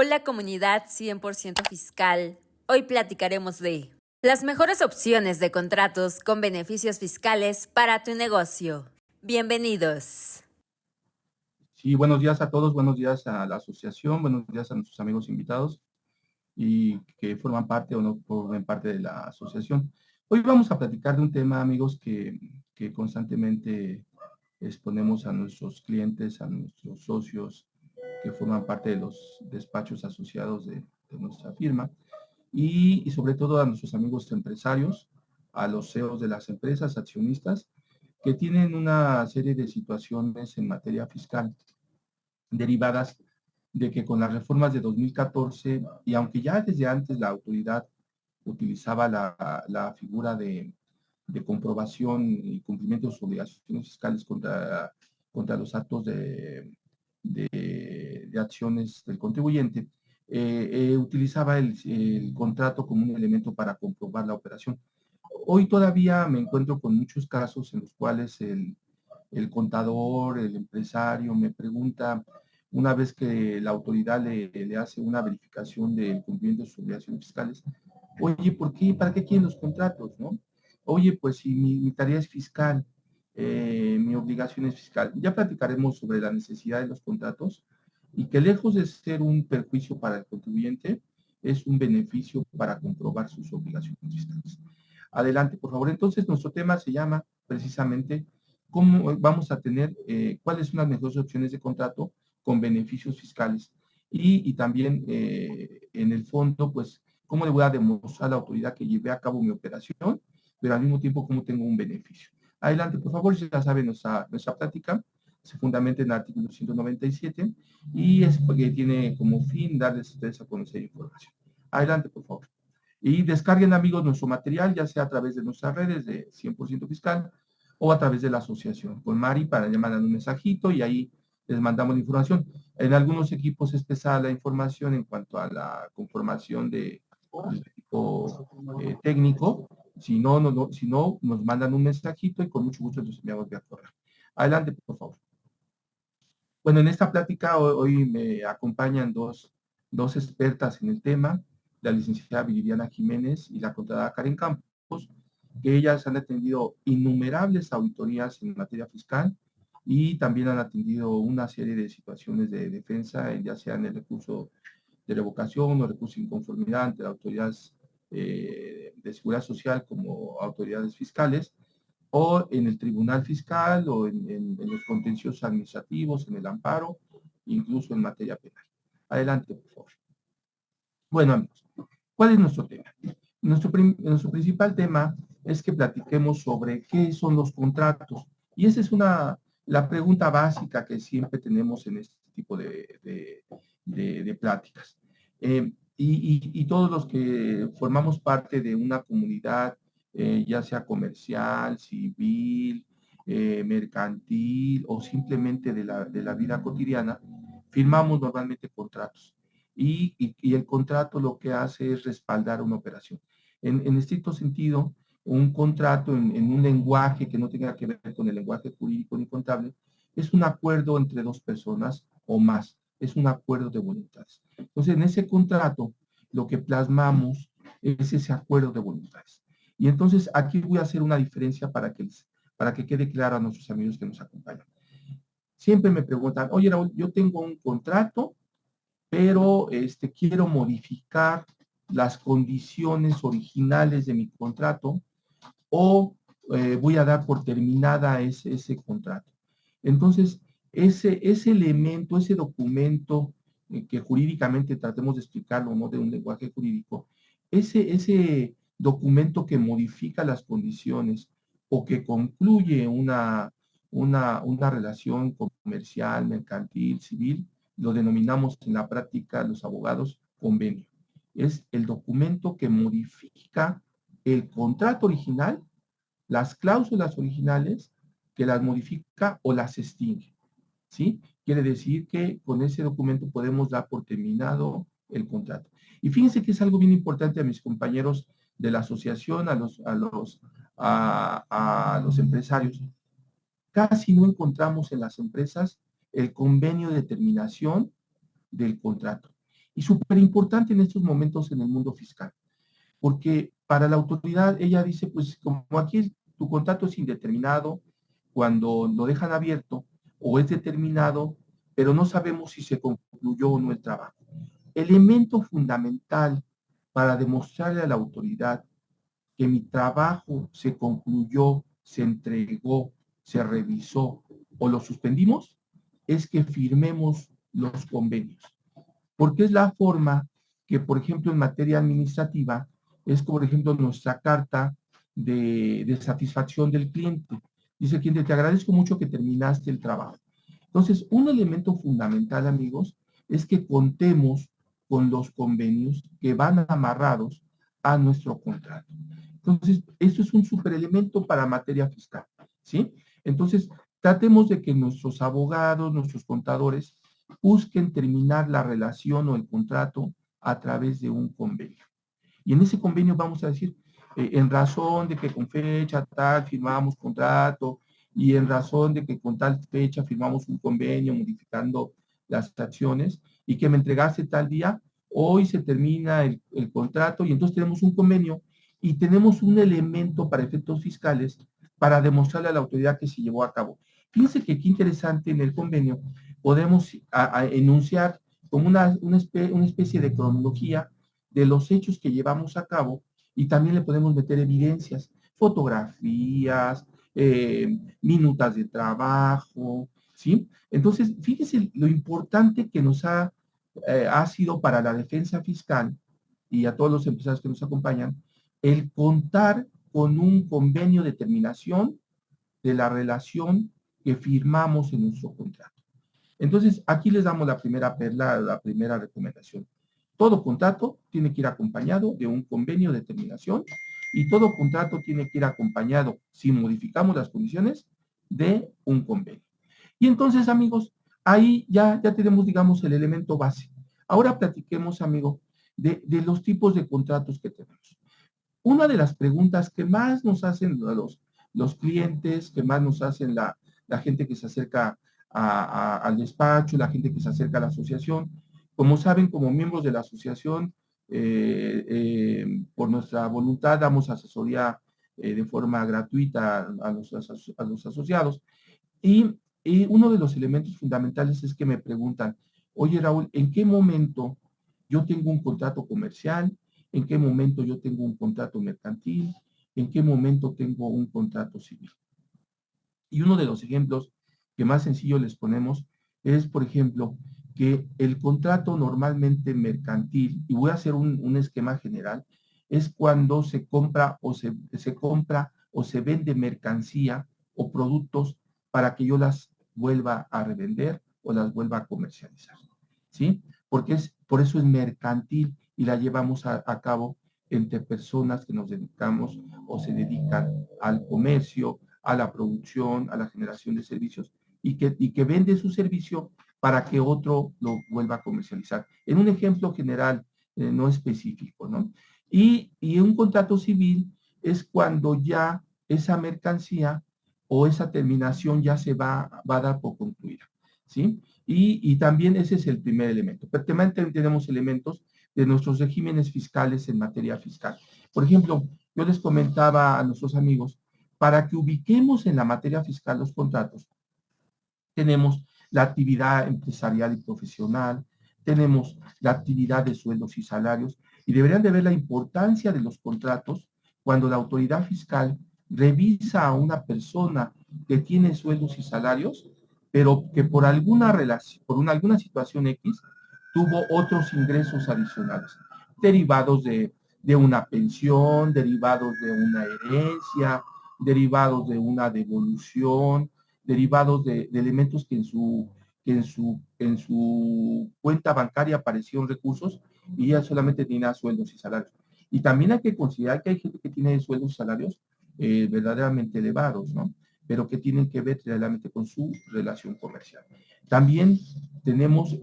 Hola comunidad 100% fiscal. Hoy platicaremos de las mejores opciones de contratos con beneficios fiscales para tu negocio. Bienvenidos. Sí, buenos días a todos, buenos días a la asociación, buenos días a nuestros amigos invitados y que forman parte o no formen parte de la asociación. Hoy vamos a platicar de un tema, amigos, que constantemente exponemos a nuestros clientes, a nuestros socios que forman parte de los despachos asociados de nuestra firma y sobre todo a nuestros amigos empresarios, a los CEOs de las empresas, accionistas, que tienen una serie de situaciones en materia fiscal derivadas de que con las reformas de 2014, y aunque ya desde antes la autoridad utilizaba la figura de comprobación y cumplimiento de sus obligaciones fiscales contra los actos de acciones del contribuyente, utilizaba el contrato como un elemento para comprobar la operación. Hoy todavía me encuentro con muchos casos en los cuales el contador, el empresario me pregunta, una vez que la autoridad le hace una verificación del cumplimiento de sus obligaciones fiscales, oye, ¿por qué? ¿Para qué quieren los contratos, no? Oye, pues si mi tarea es fiscal, mi obligación es fiscal. Ya platicaremos sobre la necesidad de los contratos y que lejos de ser un perjuicio para el contribuyente, es un beneficio para comprobar sus obligaciones fiscales. Adelante, por favor. Entonces, nuestro tema se llama precisamente cómo vamos a tener, cuáles son las mejores opciones de contrato con beneficios fiscales. Y también, en el fondo, pues, cómo le voy a demostrar a la autoridad que llevé a cabo mi operación, pero al mismo tiempo cómo tengo un beneficio. Adelante, por favor, ya saben, nuestra plática se fundamenta en el artículo 197 y es porque tiene como fin darles a ustedes a conocer información. Adelante, por favor. Y descarguen, amigos, nuestro material, ya sea a través de nuestras redes de 100% fiscal o a través de la asociación. Con Mari, para llamar un mensajito y ahí les mandamos la información. En algunos equipos es pesada la información en cuanto a la conformación del equipo técnico. Si no, nos mandan un mensajito y con mucho gusto los enviamos vía correo. Adelante, por favor. Bueno, en esta plática hoy me acompañan dos expertas en el tema, la licenciada Viridiana Jiménez y la contadora Karen Campos, que ellas han atendido innumerables auditorías en materia fiscal y también han atendido una serie de situaciones de defensa, ya sea en el recurso de revocación o recurso de inconformidad ante las autoridades de seguridad social como autoridades fiscales, o en el tribunal fiscal o en los contenciosos administrativos, en el amparo, incluso en materia penal. Adelante, por favor. Bueno, amigos, ¿cuál es nuestro tema? Nuestro principal tema es que platiquemos sobre qué son los contratos. Y esa es la pregunta básica que siempre tenemos en este tipo de pláticas. Y todos los que formamos parte de una comunidad, ya sea comercial, civil, mercantil o simplemente de la vida cotidiana, firmamos normalmente contratos. Y el contrato lo que hace es respaldar una operación. En estricto sentido, un contrato en un lenguaje que no tenga que ver con el lenguaje jurídico ni contable, es un acuerdo entre dos personas o más, es un acuerdo de voluntades. Entonces, en ese contrato, lo que plasmamos es ese acuerdo de voluntades. Y entonces, aquí voy a hacer una diferencia para que quede claro a nuestros amigos que nos acompañan. Siempre me preguntan, oye, Raúl, yo tengo un contrato, pero quiero modificar las condiciones originales de mi contrato o voy a dar por terminada ese contrato. Entonces, ese elemento, ese documento que jurídicamente tratemos de explicarlo, no de un lenguaje jurídico, ese documento que modifica las condiciones o que concluye una relación comercial, mercantil, civil, lo denominamos en la práctica los abogados convenio. Es el documento que modifica el contrato original, las cláusulas originales, que las modifica o las extingue, ¿sí? Quiere decir que con ese documento podemos dar por terminado el contrato. Y fíjense que es algo bien importante a mis compañeros de la asociación, a los empresarios. Casi no encontramos en las empresas el convenio de terminación del contrato. Y súper importante en estos momentos en el mundo fiscal, porque para la autoridad ella dice, pues como aquí tu contrato es indeterminado, cuando lo dejan abierto o es determinado, pero no sabemos si se concluyó o no el trabajo. Elemento fundamental para demostrarle a la autoridad que mi trabajo se concluyó, se entregó, se revisó o lo suspendimos, es que firmemos los convenios. Porque es la forma que, por ejemplo, en materia administrativa, es, por ejemplo, nuestra carta de satisfacción del cliente. Dice el cliente, te agradezco mucho que terminaste el trabajo. Entonces, un elemento fundamental, amigos, es que contemos con los convenios que van amarrados a nuestro contrato. Entonces, esto es un superelemento para materia fiscal, ¿sí? Entonces, tratemos de que nuestros abogados, nuestros contadores, busquen terminar la relación o el contrato a través de un convenio. Y en ese convenio vamos a decir, en razón de que con fecha tal firmamos contrato y en razón de que con tal fecha firmamos un convenio modificando las acciones y que me entregaste tal día, hoy se termina el contrato y entonces tenemos un convenio y tenemos un elemento para efectos fiscales para demostrarle a la autoridad que se llevó a cabo. Fíjense que qué interesante en el convenio podemos enunciar como una especie de cronología de los hechos que llevamos a cabo y también le podemos meter evidencias, fotografías, minutas de trabajo, ¿sí? Entonces, fíjese lo importante que nos ha sido para la defensa fiscal y a todos los empresarios que nos acompañan, el contar con un convenio de terminación de la relación que firmamos en nuestro contrato. Entonces, aquí les damos la primera perla, la primera recomendación. Todo contrato tiene que ir acompañado de un convenio de terminación y todo contrato tiene que ir acompañado, si modificamos las condiciones, de un convenio. Y entonces, amigos, ahí ya tenemos, digamos, el elemento base. Ahora platiquemos, amigo, de los tipos de contratos que tenemos. Una de las preguntas que más nos hacen los clientes, que más nos hacen la gente que se acerca al despacho, la gente que se acerca a la asociación, como saben, como miembros de la asociación, por nuestra voluntad damos asesoría de forma gratuita a los asociados. Y uno de los elementos fundamentales es que me preguntan, oye Raúl, ¿en qué momento yo tengo un contrato comercial? ¿En qué momento yo tengo un contrato mercantil? ¿En qué momento tengo un contrato civil? Y uno de los ejemplos que más sencillo les ponemos es, por ejemplo, que el contrato normalmente mercantil, y voy a hacer un esquema general, es cuando se compra o se vende mercancía o productos para que yo las vuelva a revender o las vuelva a comercializar, ¿sí? Porque por eso es mercantil y la llevamos a cabo entre personas que nos dedicamos o se dedican al comercio, a la producción, a la generación de servicios y que vende su servicio para que otro lo vuelva a comercializar. En un ejemplo general, no específico, ¿no? Y un contrato civil es cuando ya esa mercancía o esa terminación ya se va a dar por concluida, ¿sí? Y también ese es el primer elemento. Pero también tenemos elementos de nuestros regímenes fiscales en materia fiscal. Por ejemplo, yo les comentaba a nuestros amigos, para que ubiquemos en la materia fiscal los contratos, tenemos la actividad empresarial y profesional, tenemos la actividad de sueldos y salarios, y deberían de ver la importancia de los contratos cuando la autoridad fiscal revisa a una persona que tiene sueldos y salarios, pero que por alguna relación, alguna situación X, tuvo otros ingresos adicionales, derivados de una pensión, derivados de una herencia, derivados de una devolución, derivados de elementos que en su cuenta bancaria aparecieron recursos y ya solamente tenía sueldos y salarios. Y también hay que considerar que hay gente que tiene sueldos y salarios verdaderamente elevados, ¿no? Pero que tienen que ver realmente con su relación comercial. También tenemos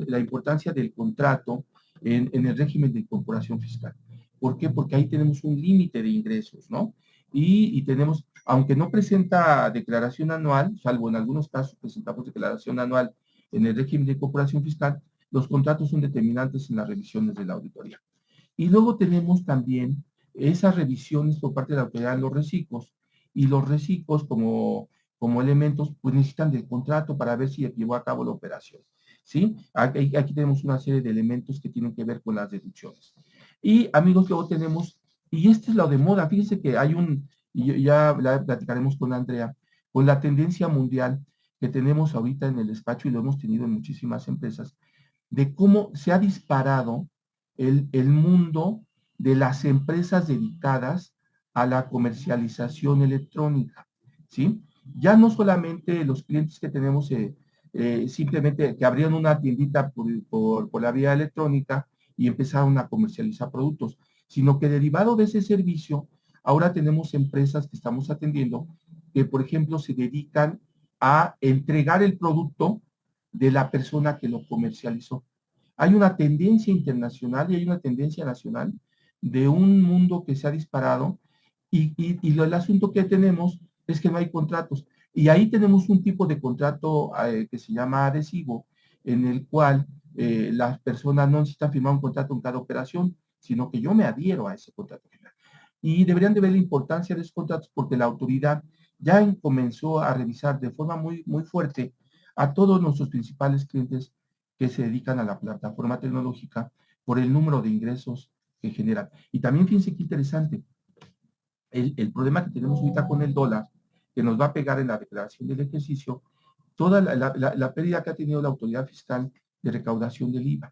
la importancia del contrato en el régimen de incorporación fiscal. ¿Por qué? Porque ahí tenemos un límite de ingresos, ¿no? Y tenemos, aunque no presenta declaración anual, salvo en algunos casos presentamos declaración anual en el régimen de incorporación fiscal, los contratos son determinantes en las revisiones de la auditoría. Y luego tenemos también esas revisiones por parte de la autoridad en los reciclos, y los reciclos como elementos, pues necesitan del contrato para ver si llevó a cabo la operación. ¿Sí? Aquí tenemos una serie de elementos que tienen que ver con las deducciones. Y amigos, luego tenemos, y este es lo de moda, fíjense que hay y ya la platicaremos con Andrea, con la tendencia mundial que tenemos ahorita en el despacho, y lo hemos tenido en muchísimas empresas, de cómo se ha disparado el mundo de las empresas dedicadas a la comercialización electrónica, ¿sí? Ya no solamente los clientes que tenemos simplemente que abrieron una tiendita por la vía electrónica y empezaron a comercializar productos, sino que derivado de ese servicio, ahora tenemos empresas que estamos atendiendo que, por ejemplo, se dedican a entregar el producto de la persona que lo comercializó. Hay una tendencia internacional y hay una tendencia nacional de un mundo que se ha disparado, el asunto que tenemos es que no hay contratos. Y ahí tenemos un tipo de contrato que se llama adhesivo, en el cual las personas no necesitan firmar un contrato en cada operación, sino que yo me adhiero a ese contrato. Y deberían de ver la importancia de esos contratos porque la autoridad ya comenzó a revisar de forma muy fuerte a todos nuestros principales clientes que se dedican a la plataforma tecnológica por el número de ingresos que generan. Y también fíjense qué interesante, el problema que tenemos ahorita con el dólar, que nos va a pegar en la declaración del ejercicio, toda la pérdida que ha tenido la autoridad fiscal de recaudación del IVA,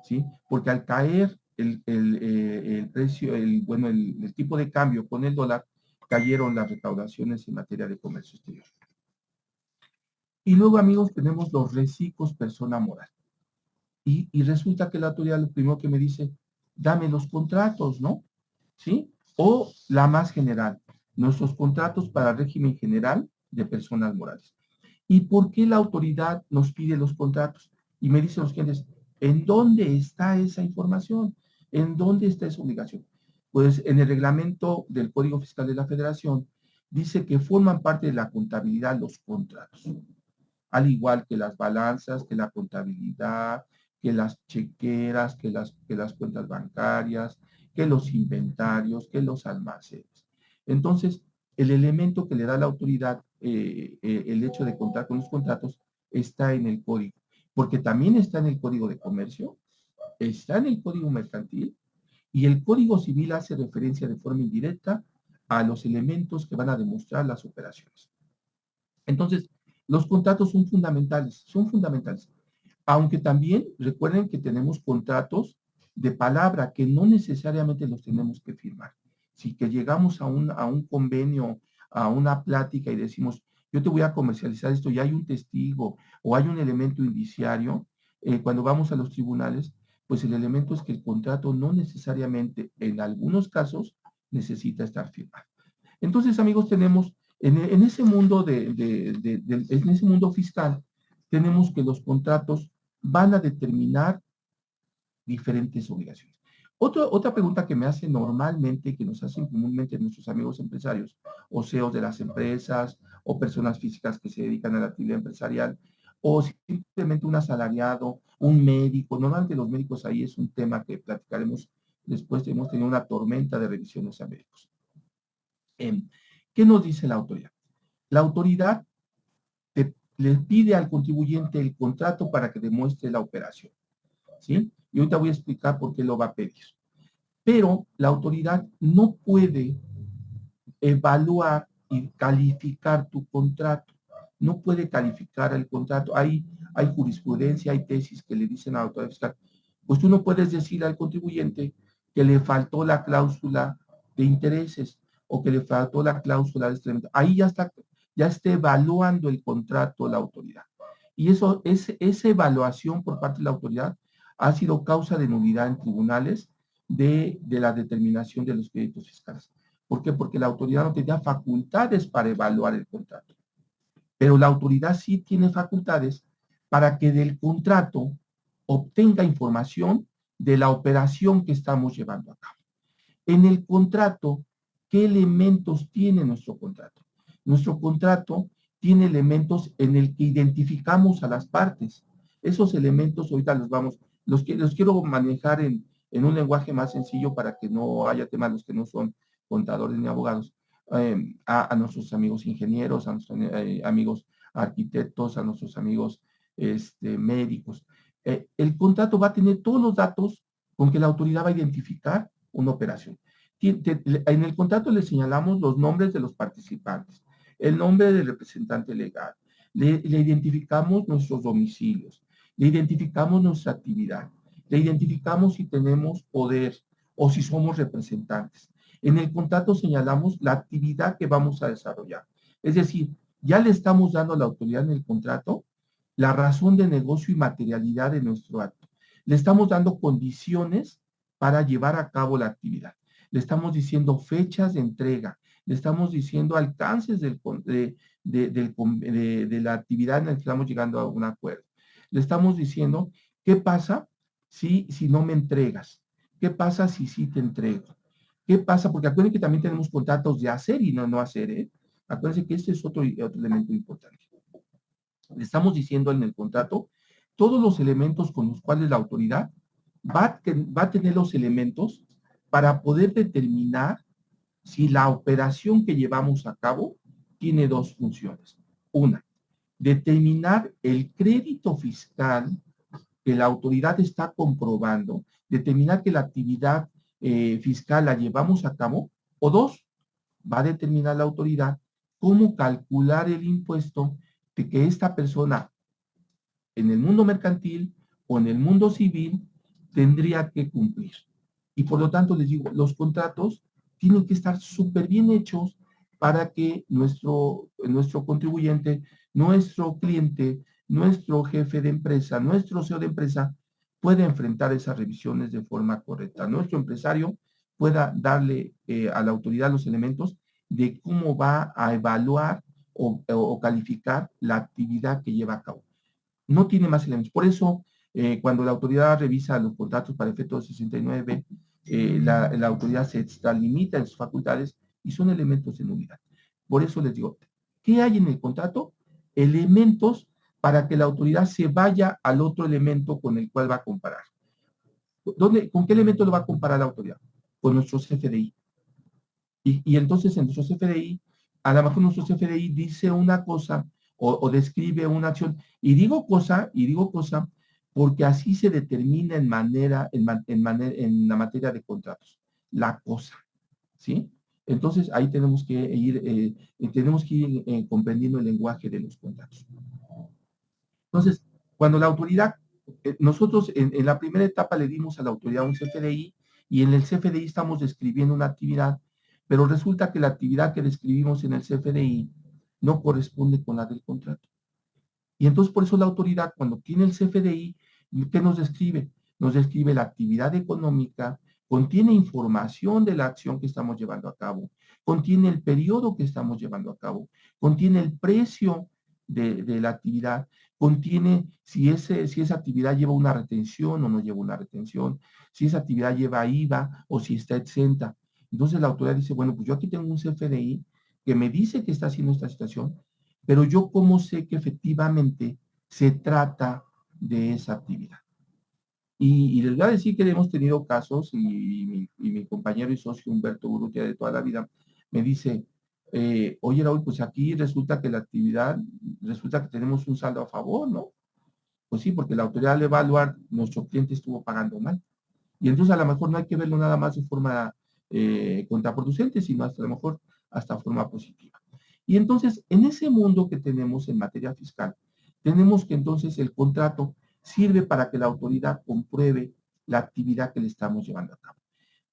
¿sí? Porque al caer el precio, el tipo de cambio con el dólar, cayeron las recaudaciones en materia de comercio exterior. Y luego, amigos, tenemos los reciclos persona moral. Y resulta que la autoridad lo primero que me dice, dame los contratos, ¿no? ¿Sí? O la más general, nuestros contratos para régimen general de personas morales. ¿Y por qué la autoridad nos pide los contratos? Y me dicen los clientes, ¿en dónde está esa información? ¿En dónde está esa obligación? Pues en el reglamento del Código Fiscal de la Federación dice que forman parte de la contabilidad los contratos, al igual que las balanzas, que la contabilidad, que las chequeras, que las cuentas bancarias, que los inventarios, que los almacenes. Entonces, el elemento que le da la autoridad, el hecho de contar con los contratos, está en el código, porque también está en el Código de Comercio, está en el Código Mercantil, y el Código Civil hace referencia de forma indirecta a los elementos que van a demostrar las operaciones. Entonces, los contratos son fundamentales. Aunque también recuerden que tenemos contratos de palabra que no necesariamente los tenemos que firmar. Si que llegamos a un convenio, a una plática y decimos, yo te voy a comercializar esto y hay un testigo o hay un elemento indiciario, cuando vamos a los tribunales, pues el elemento es que el contrato no necesariamente, en algunos casos, necesita estar firmado. Entonces, amigos, tenemos en ese mundo en ese mundo fiscal, tenemos que los contratos van a determinar diferentes obligaciones. Otra pregunta que me hacen normalmente, que nos hacen comúnmente nuestros amigos empresarios, o CEOs de las empresas, o personas físicas que se dedican a la actividad empresarial, o simplemente un asalariado, un médico. Normalmente los médicos ahí es un tema que platicaremos después. Hemos tenido una tormenta de revisiones a médicos. ¿Qué nos dice la autoridad? La autoridad le pide al contribuyente el contrato para que demuestre la operación, ¿sí? Y ahorita voy a explicar por qué lo va a pedir. Pero la autoridad no puede evaluar y calificar tu contrato. No puede calificar el contrato. Hay jurisprudencia, hay tesis que le dicen a la autoridad fiscal, pues tú no puedes decir al contribuyente que le faltó la cláusula de intereses o que le faltó la cláusula de extremidad. Ahí ya está evaluando el contrato la autoridad. Y esa evaluación por parte de la autoridad ha sido causa de nulidad en tribunales de la determinación de los créditos fiscales. ¿Por qué? Porque la autoridad no tenía facultades para evaluar el contrato. Pero la autoridad sí tiene facultades para que del contrato obtenga información de la operación que estamos llevando a cabo. En el contrato, ¿qué elementos tiene nuestro contrato? Nuestro contrato tiene elementos en el que identificamos a las partes. Esos elementos ahorita los quiero manejar en un lenguaje más sencillo para que no haya temas los que no son contadores ni abogados, a nuestros amigos ingenieros, a nuestros amigos arquitectos, a nuestros amigos médicos. El contrato va a tener todos los datos con que la autoridad va a identificar una operación. En el contrato le señalamos los nombres de los participantes, el nombre del representante legal, le identificamos nuestros domicilios, le identificamos nuestra actividad, le identificamos si tenemos poder o si somos representantes. En el contrato señalamos la actividad que vamos a desarrollar. Es decir, ya le estamos dando a la autoridad en el contrato la razón de negocio y materialidad de nuestro acto. Le estamos dando condiciones para llevar a cabo la actividad. Le estamos diciendo fechas de entrega, le estamos diciendo alcances de la actividad en la que estamos llegando a un acuerdo. Le estamos diciendo qué pasa si no me entregas, qué pasa si sí te entrego, qué pasa, porque acuérdense que también tenemos contratos de hacer y no hacer, ¿eh? Acuérdense que este es otro elemento importante. Le estamos diciendo en el contrato todos los elementos con los cuales la autoridad va a tener los elementos para poder determinar si la operación que llevamos a cabo tiene dos funciones. Una, determinar el crédito fiscal que la autoridad está comprobando, determinar que la actividad fiscal la llevamos a cabo, o dos, va a determinar la autoridad cómo calcular el impuesto de que esta persona en el mundo mercantil o en el mundo civil tendría que cumplir. Y por lo tanto, les digo, los contratos tienen que estar súper bien hechos para que nuestro contribuyente, nuestro cliente, nuestro jefe de empresa, nuestro CEO de empresa pueda enfrentar esas revisiones de forma correcta. Nuestro empresario pueda darle a la autoridad los elementos de cómo va a evaluar o calificar la actividad que lleva a cabo. No tiene más elementos. Por eso, cuando la autoridad revisa los contratos para efectos 69, la autoridad se extralimita en sus facultades y son elementos de nulidad. Por eso les digo, ¿qué hay en el contrato? Elementos para que la autoridad se vaya al otro elemento con el cual va a comparar. ¿Con qué elemento lo va a comparar la autoridad? Con nuestro CFDI. Y entonces en nuestro CFDI, a lo mejor nuestro CFDI dice una cosa o describe una acción. Y digo cosa porque así se determina en la materia de contratos, la cosa, ¿sí? Entonces ahí tenemos que ir comprendiendo el lenguaje de los contratos. Entonces, cuando la autoridad, nosotros en la primera etapa le dimos a la autoridad un CFDI y en el CFDI estamos describiendo una actividad, pero resulta que la actividad que describimos en el CFDI no corresponde con la del contrato. Y entonces por eso la autoridad, cuando tiene el CFDI, ¿qué nos describe? Nos describe la actividad económica, contiene información de la acción que estamos llevando a cabo, contiene el periodo que estamos llevando a cabo, contiene el precio de la actividad, contiene si esa actividad lleva una retención o no lleva una retención, si esa actividad lleva IVA o si está exenta. Entonces la autoridad dice, bueno, pues yo aquí tengo un CFDI que me dice que está haciendo esta situación, pero yo cómo sé que efectivamente se trata de esa actividad. Y les voy a decir que hemos tenido casos, y mi compañero y socio Humberto Urrutia de toda la vida me dice, oye Raúl, pues aquí resulta que la actividad, resulta que tenemos un saldo a favor, ¿no? Pues sí, porque la autoridad al evaluar, nuestro cliente estuvo pagando mal. Y entonces a lo mejor no hay que verlo nada más de forma contraproducente, sino hasta a lo mejor hasta forma positiva. Y entonces, en ese mundo que tenemos en materia fiscal, tenemos que entonces el contrato sirve para que la autoridad compruebe la actividad que le estamos llevando a cabo.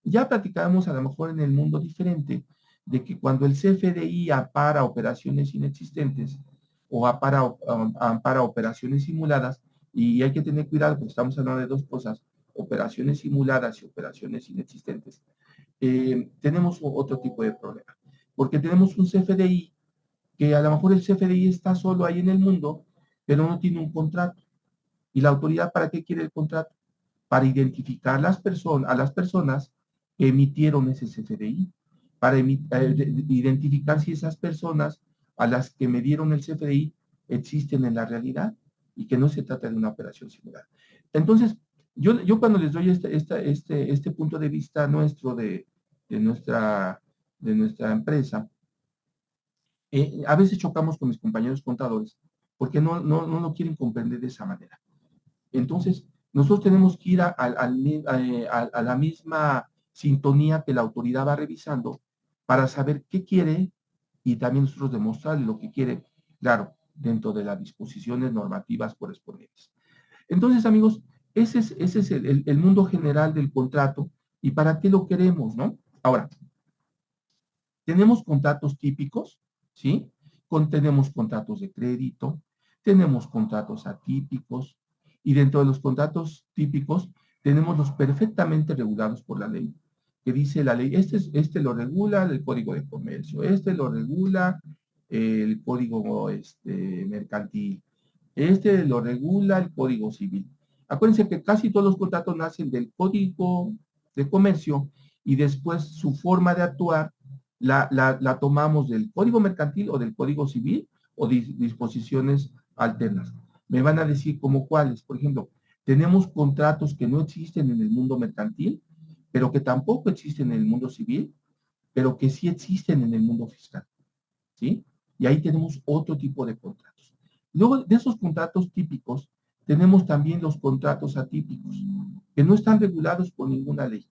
Ya platicamos a lo mejor en el mundo diferente de que cuando el CFDI ampara operaciones inexistentes o ampara operaciones simuladas, y hay que tener cuidado porque estamos hablando de dos cosas, operaciones simuladas y operaciones inexistentes, tenemos otro tipo de problema, porque tenemos un CFDI que a lo mejor el CFDI está solo ahí en el mundo, pero no tiene un contrato. ¿Y la autoridad para qué quiere el contrato? Para identificar a las personas que emitieron ese CFDI, para identificar si esas personas a las que me dieron el CFDI existen en la realidad y que no se trata de una operación simulada. Entonces, yo cuando les doy este punto de vista nuestro de nuestra empresa, a veces chocamos con mis compañeros contadores porque no lo quieren comprender de esa manera. Entonces, nosotros tenemos que ir a la misma sintonía que la autoridad va revisando para saber qué quiere y también nosotros demostrarle lo que quiere, claro, dentro de las disposiciones normativas correspondientes. Entonces, amigos, ese es el mundo general del contrato y para qué lo queremos, ¿no? Ahora, tenemos contratos típicos, ¿sí? Tenemos contratos de crédito, tenemos contratos atípicos y dentro de los contratos típicos tenemos los perfectamente regulados por la ley, que dice la ley, este lo regula el Código de Comercio, este lo regula el Código mercantil, este lo regula el Código Civil. Acuérdense que casi todos los contratos nacen del Código de Comercio y después su forma de actuar la tomamos del Código Mercantil o del Código Civil o disposiciones alternas. Me van a decir como cuáles. Por ejemplo, tenemos contratos que no existen en el mundo mercantil, pero que tampoco existen en el mundo civil, pero que sí existen en el mundo fiscal. ¿Sí? Y ahí tenemos otro tipo de contratos. Luego de esos contratos típicos, tenemos también los contratos atípicos, que no están regulados por ninguna ley.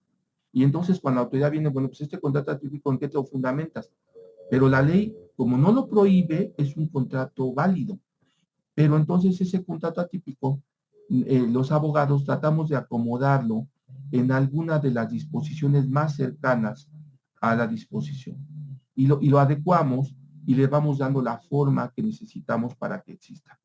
Y entonces cuando la autoridad viene, bueno, pues este contrato atípico, ¿en qué te lo fundamentas? Pero la ley, como no lo prohíbe, es un contrato válido. Pero entonces ese contrato atípico, los abogados tratamos de acomodarlo en alguna de las disposiciones más cercanas a la disposición. Y lo adecuamos y le vamos dando la forma que necesitamos para que exista.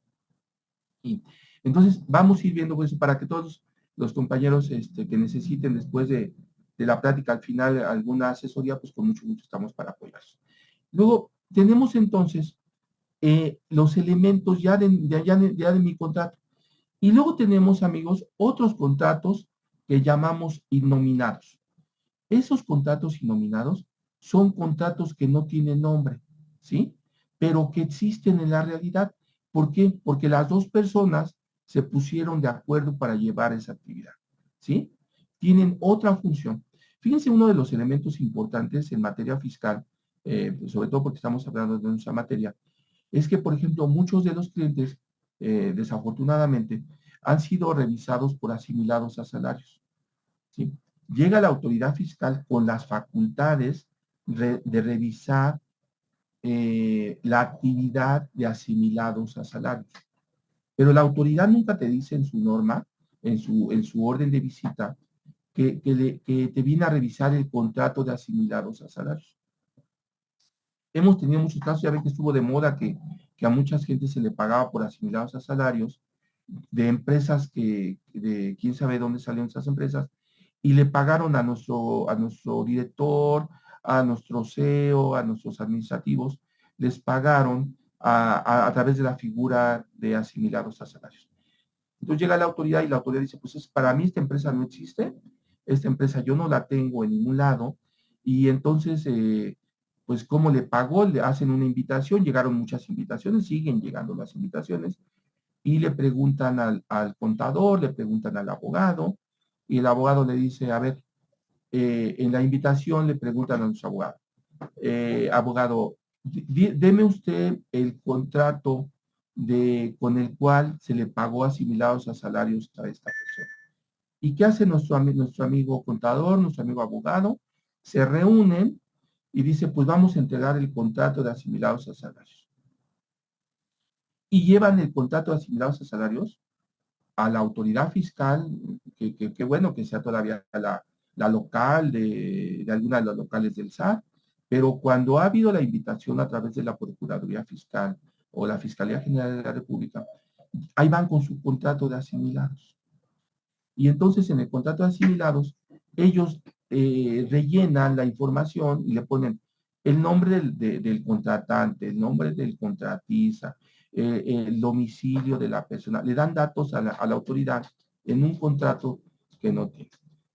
Y entonces vamos a ir viendo eso para que todos los compañeros que necesiten después de la plática al final alguna asesoría, pues con mucho gusto estamos para apoyarlos. Luego tenemos entonces los elementos ya de mi contrato. Y luego tenemos, amigos, otros contratos que llamamos innominados. Esos contratos innominados son contratos que no tienen nombre, ¿sí? Pero que existen en la realidad. ¿Por qué? Porque las dos personas se pusieron de acuerdo para llevar esa actividad, ¿sí? Tienen otra función. Fíjense, uno de los elementos importantes en materia fiscal, sobre todo porque estamos hablando de nuestra materia, es que, por ejemplo, muchos de los clientes, desafortunadamente, han sido revisados por asimilados a salarios, ¿sí? Llega la autoridad fiscal con las facultades de revisar la actividad de asimilados a salarios. Pero la autoridad nunca te dice en su norma, en su orden de visita, que te viene a revisar el contrato de asimilados a salarios. Hemos tenido muchos casos, ya ven que estuvo de moda que a mucha gente se le pagaba por asimilados a salarios de empresas de quién sabe dónde salieron esas empresas, y le pagaron a nuestro director, a nuestro CEO, a nuestros administrativos, les pagaron a través de la figura de asimilados a salarios. Entonces llega la autoridad y la autoridad dice, pues para mí esta empresa no existe, esta empresa yo no la tengo en ningún lado, y entonces, pues ¿cómo le pagó? Le hacen una invitación, llegaron muchas invitaciones, siguen llegando las invitaciones, y le preguntan al contador, le preguntan al abogado, y el abogado le dice, a ver, en la invitación le preguntan a nuestro abogado, abogado, deme usted el contrato con el cual se le pagó asimilados a salarios a esta persona. ¿Y qué hace nuestro amigo contador, nuestro amigo abogado? Se reúnen y dice, pues vamos a entregar el contrato de asimilados a salarios. Y llevan el contrato de asimilados a salarios a la autoridad fiscal, que bueno que sea todavía la local de alguna de las locales del SAT, pero cuando ha habido la invitación a través de la Procuraduría Fiscal o la Fiscalía General de la República, ahí van con su contrato de asimilados. Y entonces en el contrato de asimilados, ellos rellenan la información y le ponen el nombre del contratante, el nombre del contratista, el domicilio de la persona, le dan datos a la autoridad en un contrato que no tiene.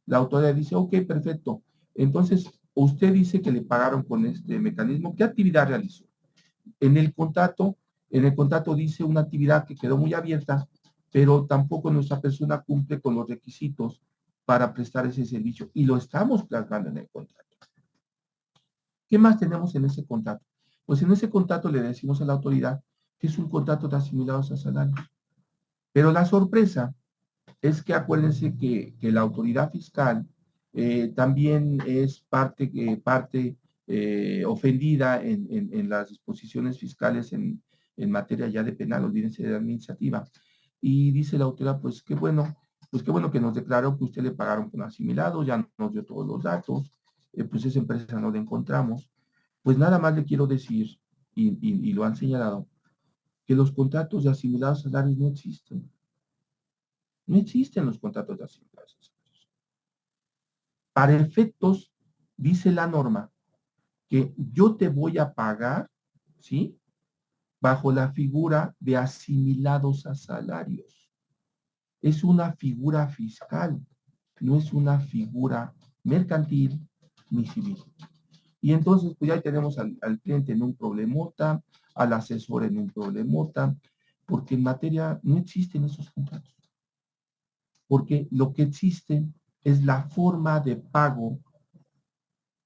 La autoridad dice, ok, perfecto. Entonces, usted dice que le pagaron con este mecanismo. ¿Qué actividad realizó? En el contrato dice una actividad que quedó muy abierta, pero tampoco nuestra persona cumple con los requisitos para prestar ese servicio y lo estamos plasmando en el contrato. ¿Qué más tenemos en ese contrato? Pues en ese contrato le decimos a la autoridad que es un contrato de asimilados a salarios. Pero la sorpresa es que acuérdense que la autoridad fiscal también es parte ofendida en las disposiciones fiscales en materia ya de penal, olvídense de administrativa. Y dice la autoridad, pues qué bueno que nos declaró que usted le pagaron con asimilado, ya nos dio todos los datos, pues esa empresa no la encontramos. Pues nada más le quiero decir, y lo han señalado, que los contratos de asimilados salarios no existen. No existen los contratos de asimilados salarios. Para efectos, dice la norma, que yo te voy a pagar, ¿sí? Bajo la figura de asimilados a salarios. Es una figura fiscal, no es una figura mercantil ni civil. Y entonces, pues ya tenemos al cliente en un problemota, al asesor en un problemota, porque en materia no existen esos contratos. Porque lo que existe es la forma de pago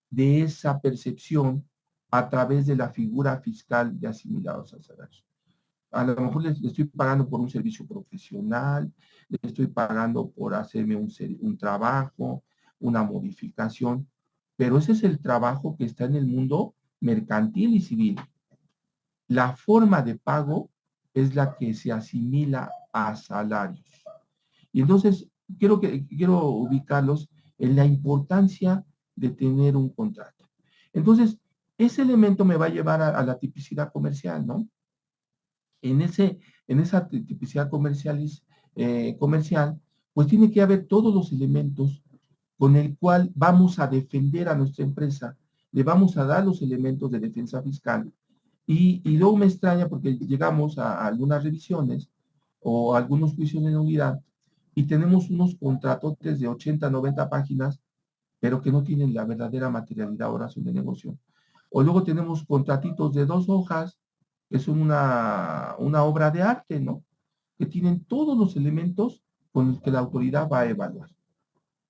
de esa percepción a través de la figura fiscal de asimilados a salarios. A lo mejor le estoy pagando por un servicio profesional, le estoy pagando por hacerme un trabajo, una modificación, pero ese es el trabajo que está en el mundo mercantil y civil. La forma de pago es la que se asimila a salarios. Y entonces quiero ubicarlos en la importancia de tener un contrato. Entonces, ese elemento me va a llevar a la tipicidad comercial, ¿no? En esa tipicidad comercial, pues tiene que haber todos los elementos con el cual vamos a defender a nuestra empresa, le vamos a dar los elementos de defensa fiscal. Y luego me extraña porque llegamos a algunas revisiones o algunos juicios de nulidad y tenemos unos contratos de 80, 90 páginas, pero que no tienen la verdadera materialidad o razón de negocio. O luego tenemos contratitos de 2 hojas, que son una obra de arte, ¿no? Que tienen todos los elementos con los que la autoridad va a evaluar.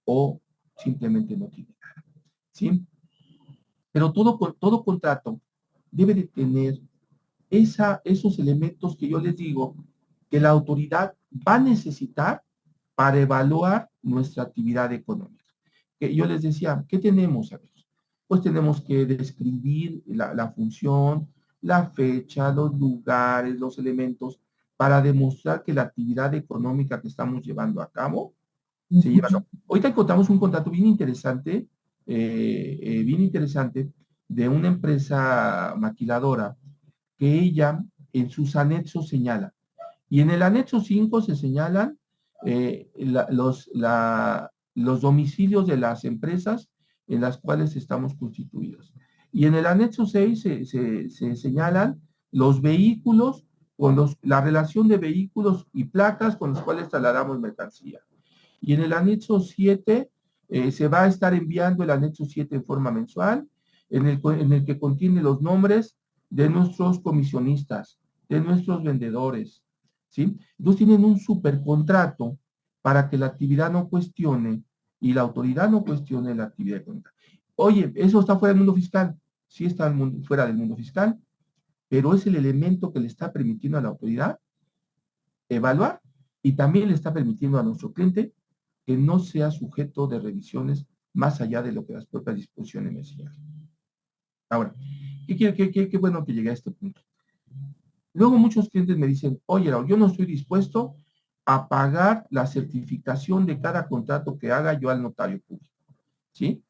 O simplemente no tiene nada. ¿Sí? Pero todo contrato debe de tener esos elementos que yo les digo que la autoridad va a necesitar para evaluar nuestra actividad económica. Que yo les decía, ¿qué tenemos, amigos? Pues tenemos que describir la función, la fecha, los lugares, los elementos, para demostrar que la actividad económica que estamos llevando a cabo se lleva a cabo. Ahorita encontramos un contrato bien interesante de una empresa maquiladora que ella en sus anexos señala. Y en el anexo 5 se señalan los domicilios de las empresas en las cuales estamos constituidos. Y en el anexo 6 se señalan los vehículos, la relación de vehículos y placas con los cuales trasladamos mercancía. Y en el anexo 7 se va a estar enviando el anexo 7 en forma mensual, en el que contiene los nombres de nuestros comisionistas, de nuestros vendedores, ¿sí? Entonces tienen un supercontrato para que la actividad no cuestione y la autoridad no cuestione la actividad económica. Oye, eso está fuera del mundo fiscal. Sí está fuera del mundo fiscal, pero es el elemento que le está permitiendo a la autoridad evaluar y también le está permitiendo a nuestro cliente que no sea sujeto de revisiones más allá de lo que las propias disposiciones me señalan. Ahora, qué bueno que llegué a este punto. Luego muchos clientes me dicen, oye, Raúl, yo no estoy dispuesto a pagar la certificación de cada contrato que haga yo al notario público, ¿sí?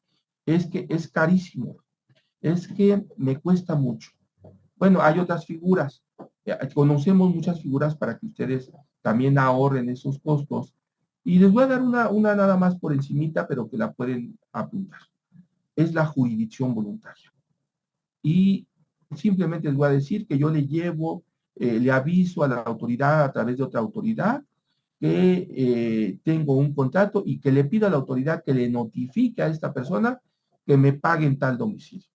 Es que es carísimo, es que me cuesta mucho. Bueno, hay otras figuras, conocemos muchas figuras para que ustedes también ahorren esos costos. Y les voy a dar una nada más por encimita, pero que la pueden apuntar. Es la jurisdicción voluntaria. Y simplemente les voy a decir que yo le aviso a la autoridad a través de otra autoridad que tengo un contrato y que le pido a la autoridad que le notifique a esta persona que me pague en tal domicilio.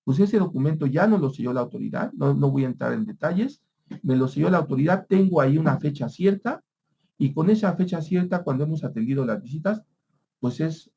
Pues ese documento ya no lo selló la autoridad, no voy a entrar en detalles, me lo selló la autoridad, tengo ahí una fecha cierta Y con esa fecha cierta, cuando hemos atendido las visitas, pues es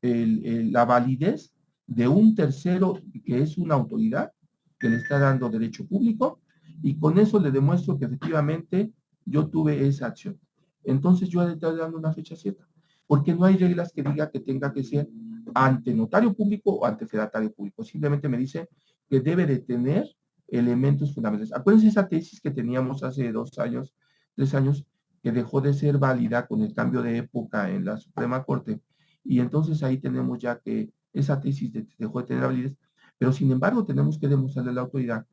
la validez de un tercero que es una autoridad que le está dando derecho público, y con eso le demuestro que efectivamente yo tuve esa acción. Entonces yo le estoy dando una fecha cierta, porque no hay reglas que diga que tenga que ser ante notario público o ante fedatario público. Simplemente me dice que debe de tener elementos fundamentales. Acuérdense esa tesis que teníamos hace 2 años, 3 años, que dejó de ser válida con el cambio de época en la Suprema Corte, y entonces ahí tenemos ya que esa tesis dejó de tener validez, pero sin embargo tenemos que demostrarle a la autoridad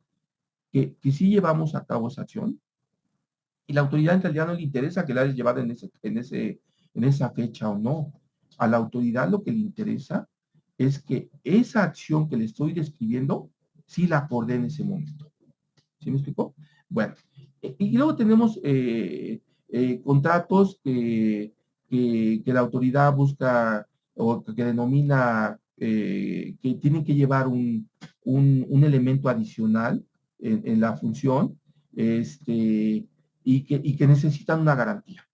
que sí llevamos a cabo esa acción, y la autoridad en realidad no le interesa que la hayas llevado en esa fecha o no. A la autoridad lo que le interesa es que esa acción que le estoy describiendo, sí la acordé en ese momento. ¿Sí me explicó? Bueno, y luego tenemos contratos que la autoridad busca o que denomina que tienen que llevar un elemento adicional en la función, y que necesitan una garantía.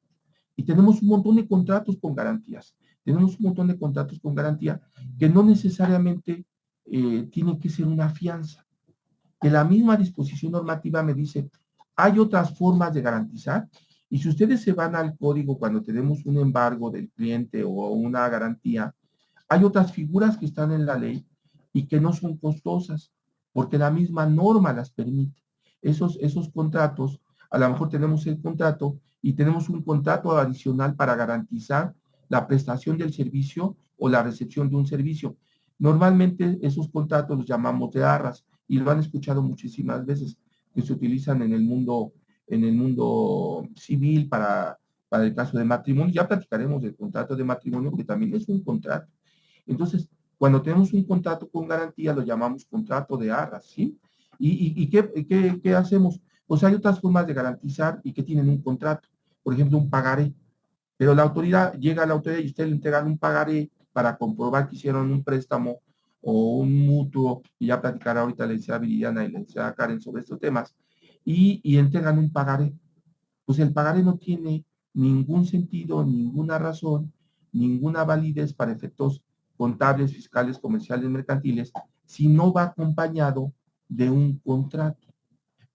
Y tenemos un montón de contratos con garantías. Tenemos un montón de contratos con garantía que no necesariamente tiene que ser una fianza. Que la misma disposición normativa me dice, hay otras formas de garantizar, y si ustedes se van al código cuando tenemos un embargo del cliente o una garantía, hay otras figuras que están en la ley y que no son costosas, porque la misma norma las permite. Esos contratos, a lo mejor tenemos el contrato y tenemos un contrato adicional para garantizar la prestación del servicio o la recepción de un servicio. Normalmente esos contratos los llamamos de arras, y lo han escuchado muchísimas veces, que se utilizan en el mundo civil para el caso de matrimonio. Ya platicaremos del contrato de matrimonio, porque también es un contrato. Entonces, cuando tenemos un contrato con garantía, lo llamamos contrato de arras, ¿sí? ¿Y qué hacemos? Pues hay otras formas de garantizar y que tienen un contrato. Por ejemplo, un pagaré. Pero llega a la autoridad y usted le entregan un pagaré para comprobar que hicieron un préstamo o un mutuo, y ya platicará ahorita la licenciada Viridiana y la licenciada Karen sobre estos temas, y entregan un pagaré. Pues el pagaré no tiene ningún sentido, ninguna razón, ninguna validez para efectos contables, fiscales, comerciales, mercantiles, si no va acompañado de un contrato.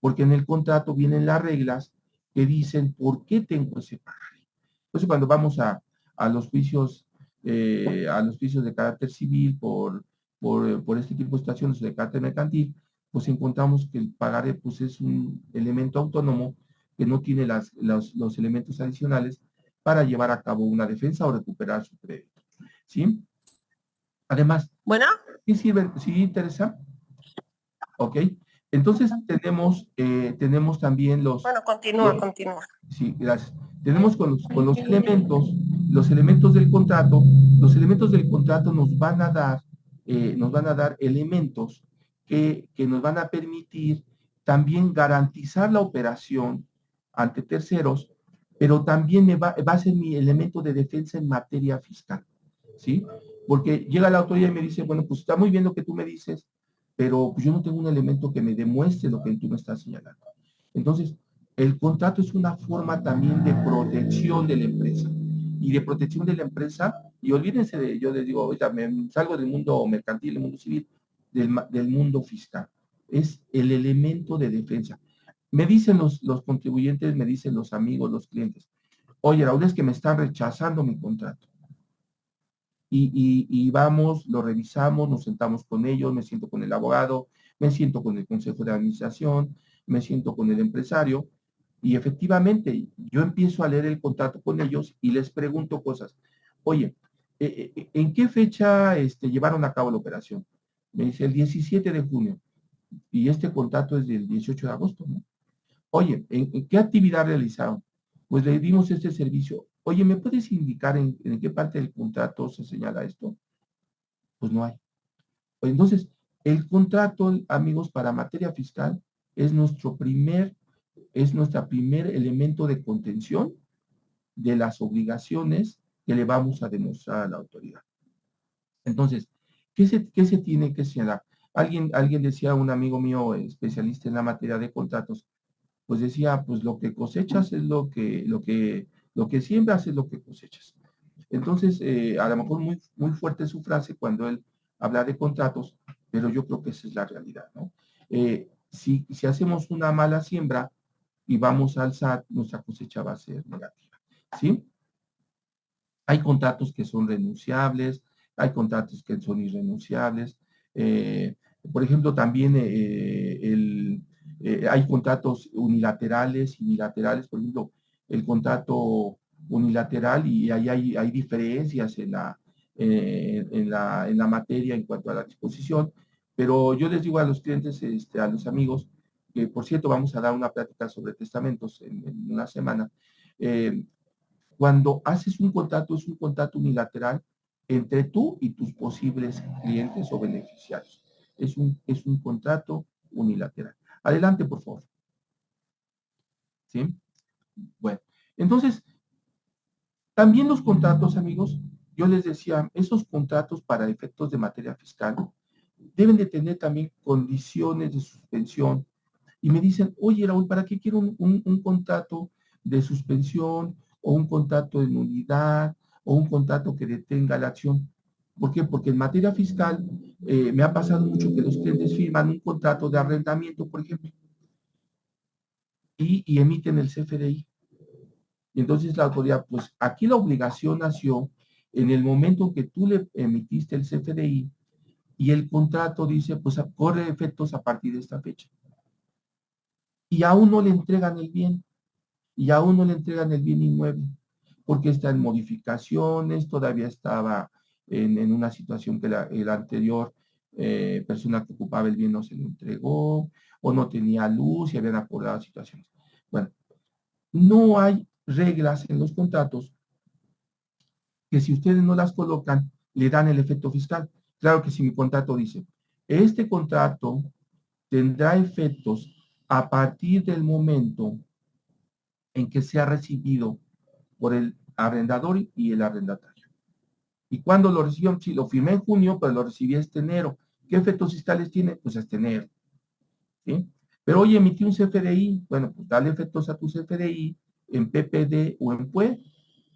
Porque en el contrato vienen las reglas que dicen por qué tengo ese pagaré. Entonces, cuando vamos a los juicios de carácter civil por este tipo de situaciones de carácter mercantil, pues encontramos que el pagaré pues, es un elemento autónomo que no tiene los elementos adicionales para llevar a cabo una defensa o recuperar su crédito. ¿Sí? Además, Bueno, ¿qué sirven? ¿Sí, Teresa? Ok. Entonces tenemos también bueno, continúa. Sí, gracias. Tenemos con los elementos del contrato. Los elementos del contrato nos van a dar elementos que nos van a permitir también garantizar la operación ante terceros, pero también va a ser mi elemento de defensa en materia fiscal, ¿sí? Porque llega la autoridad y me dice, bueno, pues está muy bien lo que tú me dices, pero pues yo no tengo un elemento que me demuestre lo que tú me estás señalando. Entonces, el contrato es una forma también de protección de la empresa. Y de protección de la empresa, y olvídense yo les digo, ahorita me salgo del mundo mercantil, del mundo civil, del mundo fiscal. Es el elemento de defensa. Me dicen los contribuyentes, me dicen los amigos, los clientes, oye, Raúl, es que me están rechazando mi contrato. Y vamos, lo revisamos, nos sentamos con ellos, me siento con el abogado, me siento con el consejo de administración, me siento con el empresario, y efectivamente yo empiezo a leer el contrato con ellos y les pregunto cosas. Oye, ¿en qué fecha llevaron a cabo la operación? Me dice el 17 de junio, y este contrato es del 18 de agosto, ¿no? Oye, ¿en qué actividad realizaron? Pues le dimos este servicio. Oye, ¿me puedes indicar en qué parte del contrato se señala esto? Pues no hay. Entonces, el contrato, amigos, para materia fiscal es nuestra primer elemento de contención de las obligaciones que le vamos a demostrar a la autoridad. Entonces, ¿qué se tiene que señalar? Alguien decía, un amigo mío especialista en la materia de contratos, pues decía, pues lo que cosechas es lo que Lo que siembras es lo que cosechas. Entonces, a lo mejor muy fuerte su frase cuando él habla de contratos, pero yo creo que esa es la realidad, ¿no? Si hacemos una mala siembra y vamos al SAT, nuestra cosecha va a ser negativa, ¿sí? Hay contratos que son renunciables, hay contratos que son irrenunciables. Eh, por ejemplo, también hay contratos unilaterales y bilaterales. Por ejemplo, el contrato unilateral, y ahí hay diferencias en la materia en cuanto a la disposición, pero yo les digo a los clientes, a los amigos, que por cierto vamos a dar una plática sobre testamentos en una semana. eh, Cuando haces un contrato, es un contrato unilateral entre tú y tus posibles clientes o beneficiarios. Es un contrato unilateral. Adelante, por favor. ¿Sí? Bueno, entonces, también los contratos, amigos, yo les decía, esos contratos para efectos de materia fiscal deben de tener también condiciones de suspensión. Y me dicen, oye, Raúl, ¿para qué quiero un contrato de suspensión o un contrato de nulidad o un contrato que detenga la acción? ¿Por qué? Porque en materia fiscal me ha pasado mucho que los clientes firman un contrato de arrendamiento, por ejemplo, y emiten el CFDI. Y entonces la autoridad, pues aquí la obligación nació en el momento que tú le emitiste el CFDI y el contrato dice, pues corre efectos a partir de esta fecha. Y aún no le entregan el bien, y aún no le entregan el bien inmueble, porque está en modificaciones, todavía estaba en una situación que el anterior persona que ocupaba el bien no se lo entregó, o no tenía luz y habían acordado situaciones. Bueno, no hay reglas en los contratos que si ustedes no las colocan, le dan el efecto fiscal. Claro que si mi contrato dice, este contrato tendrá efectos a partir del momento en que sea recibido por el arrendador y el arrendatario. ¿Y cuándo lo recibió? Sí, lo firmé en junio, pero lo recibí este enero. ¿Qué efectos fiscales tiene? Pues este enero. ¿Sí? Pero oye, emití un CFDI. Bueno, pues dale efectos a tu CFDI en PPD o en PUE,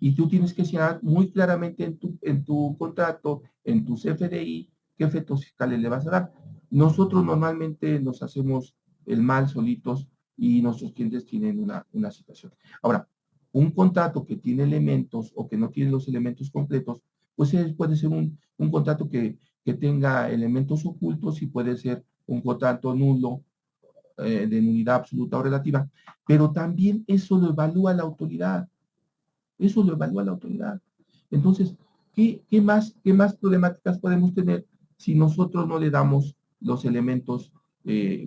y tú tienes que señalar muy claramente en tu contrato, en tu CFDI, qué efectos fiscales le vas a dar. Nosotros normalmente nos hacemos el mal solitos y nuestros clientes tienen una situación. Ahora, un contrato que tiene elementos o que no tiene los elementos completos, pues puede ser un contrato que tenga elementos ocultos y puede ser un contrato nulo, de nulidad absoluta o relativa, pero también eso lo evalúa la autoridad. Eso lo evalúa la autoridad. Entonces, qué más problemáticas podemos tener si nosotros no le damos los elementos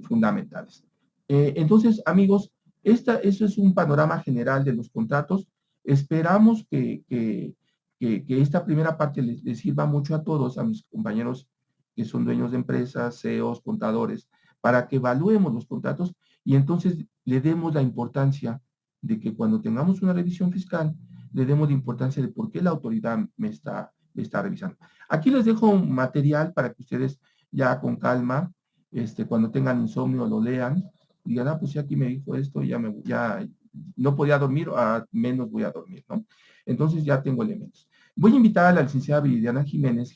fundamentales? Entonces, amigos, eso es un panorama general de los contratos. Esperamos que esta primera parte les sirva mucho a todos, a mis compañeros que son dueños de empresas, CEOs, contadores, para que evaluemos los contratos y entonces le demos la importancia de que cuando tengamos una revisión fiscal, le demos la importancia de por qué la autoridad me está revisando. Aquí les dejo un material para que ustedes ya con calma, cuando tengan insomnio, lo lean, y digan, pues sí, aquí me dijo esto, ya no podía dormir, menos voy a dormir, ¿no? Entonces ya tengo elementos. Voy a invitar a la licenciada Viridiana Jiménez,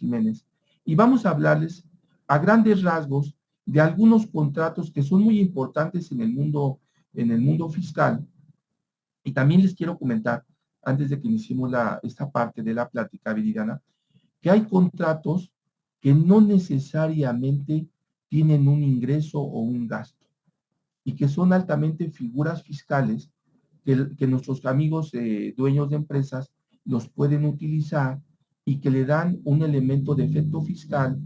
y vamos a hablarles a grandes rasgos de algunos contratos que son muy importantes en el mundo fiscal. Y también les quiero comentar, antes de que iniciemos esta parte de la plática, Viridiana, que hay contratos que no necesariamente tienen un ingreso o un gasto y que son altamente figuras fiscales que nuestros amigos dueños de empresas los pueden utilizar y que le dan un elemento de efecto fiscal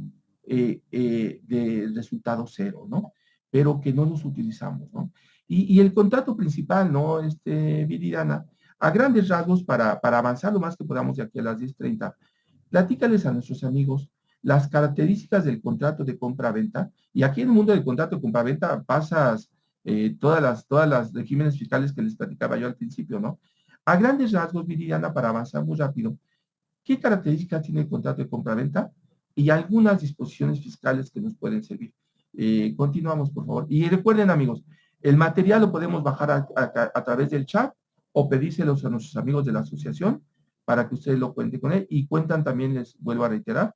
de resultado cero, ¿no? Pero que no los utilizamos, ¿no? Y el contrato principal, ¿no? Viridiana, a grandes rasgos, para avanzar lo más que podamos de aquí a las 10:30, platícales a nuestros amigos las características del contrato de compra-venta. Y aquí en el mundo del contrato de compra-venta pasas todas las regímenes fiscales que les platicaba yo al principio, ¿no? A grandes rasgos, Viridiana, para avanzar muy rápido, ¿qué características tiene el contrato de compra-venta? Y algunas disposiciones fiscales que nos pueden servir. Continuamos, por favor. Y recuerden, amigos, el material lo podemos bajar a través del chat o pedírselos a nuestros amigos de la asociación para que ustedes lo cuenten con él y cuentan también, les vuelvo a reiterar,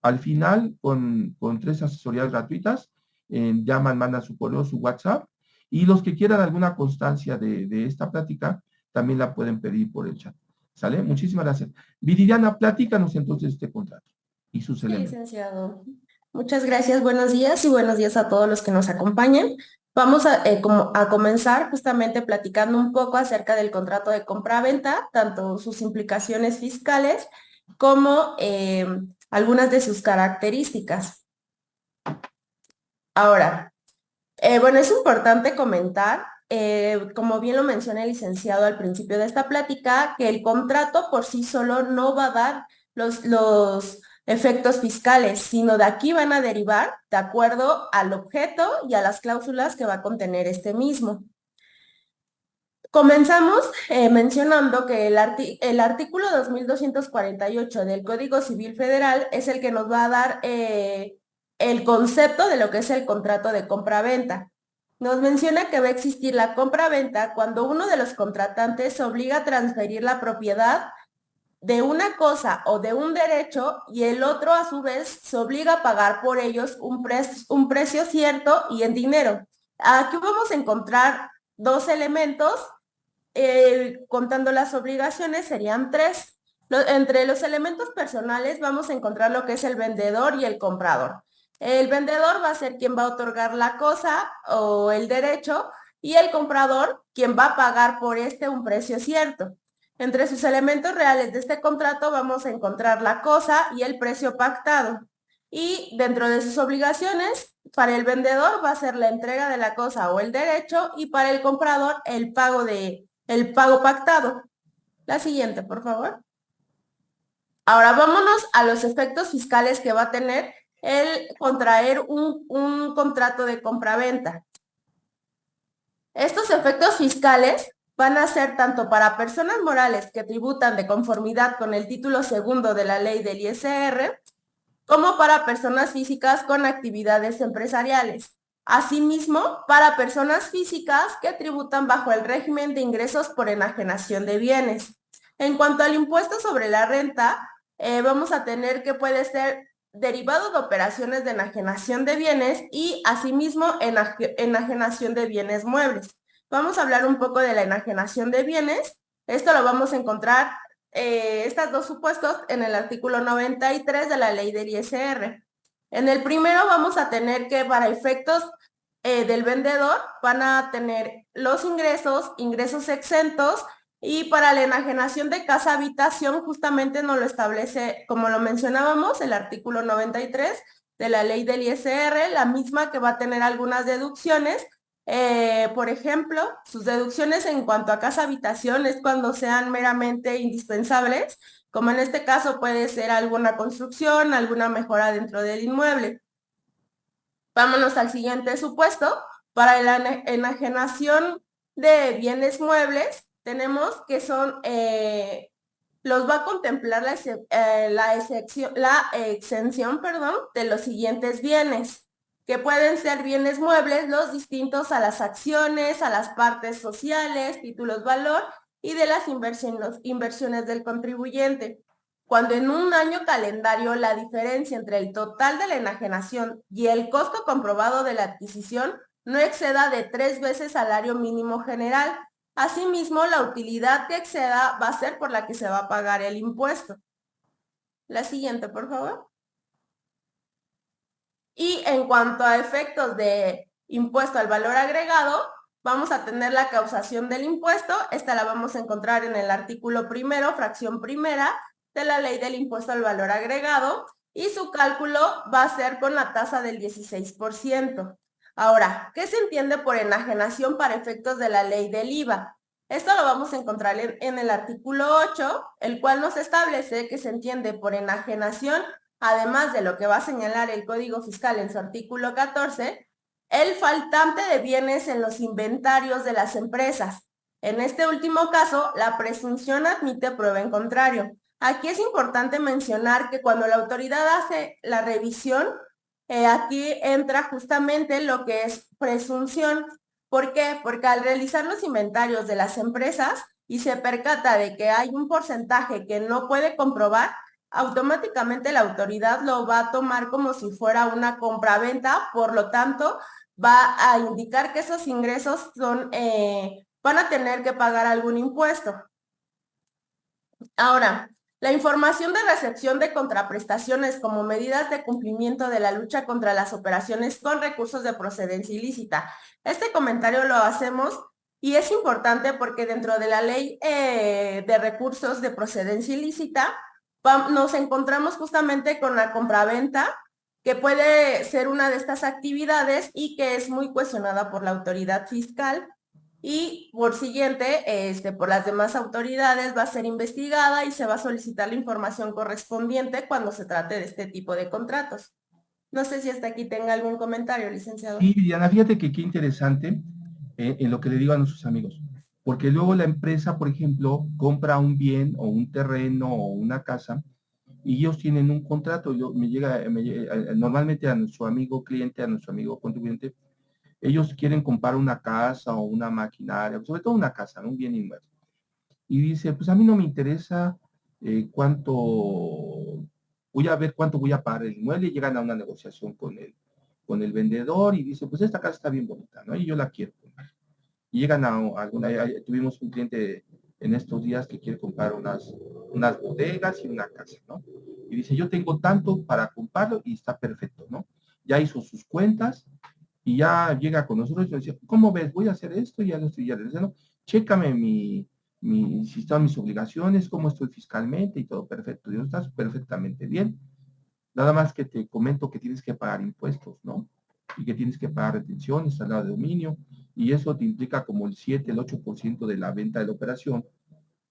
al final con 3 asesorías gratuitas, llaman, mandan su correo, su WhatsApp, y los que quieran alguna constancia de esta plática también la pueden pedir por el chat. ¿Sale? Muchísimas gracias. Viridiana, platícanos entonces este contrato y sus Sí, elementos. licenciado. Muchas gracias, buenos días y buenos días a todos los que nos acompañan. Vamos a comenzar justamente platicando un poco acerca del contrato de compra-venta, tanto sus implicaciones fiscales como algunas de sus características. Ahora, bueno, es importante comentar, como bien lo menciona el licenciado al principio de esta plática, que el contrato por sí solo no va a dar los efectos fiscales, sino de aquí van a derivar de acuerdo al objeto y a las cláusulas que va a contener este mismo. Comenzamos mencionando que el artículo 2248 del Código Civil Federal es el que nos va a dar el concepto de lo que es el contrato de compra-venta. Nos menciona que va a existir la compra-venta cuando uno de los contratantes se obliga a transferir la propiedad de una cosa o de un derecho y el otro a su vez se obliga a pagar por ellos un precio cierto y en dinero. Aquí vamos a encontrar dos elementos. Contando las obligaciones serían 3. Entre los elementos personales vamos a encontrar lo que es el vendedor y el comprador. El vendedor va a ser quien va a otorgar la cosa o el derecho y el comprador quien va a pagar por un precio cierto. Entre sus elementos reales de este contrato vamos a encontrar la cosa y el precio pactado. Y dentro de sus obligaciones, para el vendedor va a ser la entrega de la cosa o el derecho y para el comprador el pago pactado. La siguiente, por favor. Ahora vámonos a los efectos fiscales que va a tener el contraer un contrato de compraventa. Estos efectos fiscales van a ser tanto para personas morales que tributan de conformidad con el título segundo de la ley del ISR, como para personas físicas con actividades empresariales. Asimismo, para personas físicas que tributan bajo el régimen de ingresos por enajenación de bienes. En cuanto al impuesto sobre la renta, vamos a tener que puede ser derivado de operaciones de enajenación de bienes y asimismo enajenación de bienes muebles. Vamos a hablar un poco de la enajenación de bienes. Esto lo vamos a encontrar estos dos supuestos en el artículo 93 de la ley del ISR. En el primero vamos a tener que para efectos del vendedor van a tener los ingresos exentos y para la enajenación de casa habitación justamente nos lo establece, como lo mencionábamos, el artículo 93 de la ley del ISR, la misma que va a tener algunas deducciones. Por ejemplo, sus deducciones en cuanto a casa habitación es cuando sean meramente indispensables, como en este caso puede ser alguna construcción, alguna mejora dentro del inmueble. Vámonos al siguiente supuesto. Para la enajenación de bienes muebles, tenemos que son, los va a contemplar la exención, de los siguientes bienes, que pueden ser bienes muebles, los distintos a las acciones, a las partes sociales, títulos valor y de las inversiones del contribuyente. Cuando en un año calendario la diferencia entre el total de la enajenación y el costo comprobado de la adquisición no exceda de 3 veces salario mínimo general. Asimismo, la utilidad que exceda va a ser por la que se va a pagar el impuesto. La siguiente, por favor. Y en cuanto a efectos de impuesto al valor agregado, vamos a tener la causación del impuesto. Esta la vamos a encontrar en el artículo primero, fracción primera, de la ley del impuesto al valor agregado, y su cálculo va a ser con la tasa del 16%. Ahora, ¿qué se entiende por enajenación para efectos de la ley del IVA? Esto lo vamos a encontrar en el artículo 8, el cual nos establece que se entiende por enajenación, además de lo que va a señalar el Código Fiscal en su artículo 14, el faltante de bienes en los inventarios de las empresas. En este último caso, la presunción admite prueba en contrario. Aquí es importante mencionar que cuando la autoridad hace la revisión, aquí entra justamente lo que es presunción. ¿Por qué? Porque al realizar los inventarios de las empresas y se percata de que hay un porcentaje que no puede comprobar, automáticamente la autoridad lo va a tomar como si fuera una compraventa, por lo tanto, va a indicar que esos ingresos van a tener que pagar algún impuesto. Ahora, la información de recepción de contraprestaciones como medidas de cumplimiento de la lucha contra las operaciones con recursos de procedencia ilícita. Este comentario lo hacemos y es importante porque dentro de la ley de recursos de procedencia ilícita nos encontramos justamente con la compraventa, que puede ser una de estas actividades y que es muy cuestionada por la autoridad fiscal. Y por siguiente, por las demás autoridades va a ser investigada y se va a solicitar la información correspondiente cuando se trate de este tipo de contratos. No sé si hasta aquí tenga algún comentario, licenciado. Sí, Diana, fíjate que qué interesante en lo que le digo a nuestros amigos, porque luego la empresa, por ejemplo, compra un bien o un terreno o una casa y ellos tienen un contrato. Normalmente a nuestro amigo cliente, a nuestro amigo contribuyente, ellos quieren comprar una casa o una maquinaria, sobre todo una casa, ¿no? Un bien inmueble. Y dice, pues a mí no me interesa voy a ver cuánto voy a pagar el inmueble, y llegan a una negociación con el vendedor y dice, pues esta casa está bien bonita, ¿no? Y yo la quiero comprar. Y llegan a alguna, tuvimos un cliente en estos días que quiere comprar unas bodegas y una casa, ¿no? Y dice, yo tengo tanto para comprarlo y está perfecto, ¿no? Ya hizo sus cuentas y ya llega con nosotros y nos dice, ¿cómo ves? Voy a hacer esto y ya lo estoy ya diciendo, chécame si están mis obligaciones, cómo estoy fiscalmente y todo perfecto. Yo estás perfectamente bien. Nada más que te comento que tienes que pagar impuestos, ¿no? Y que tienes que pagar retenciones, traslado de dominio, y eso te implica como el 7, el 8% de la venta de la operación,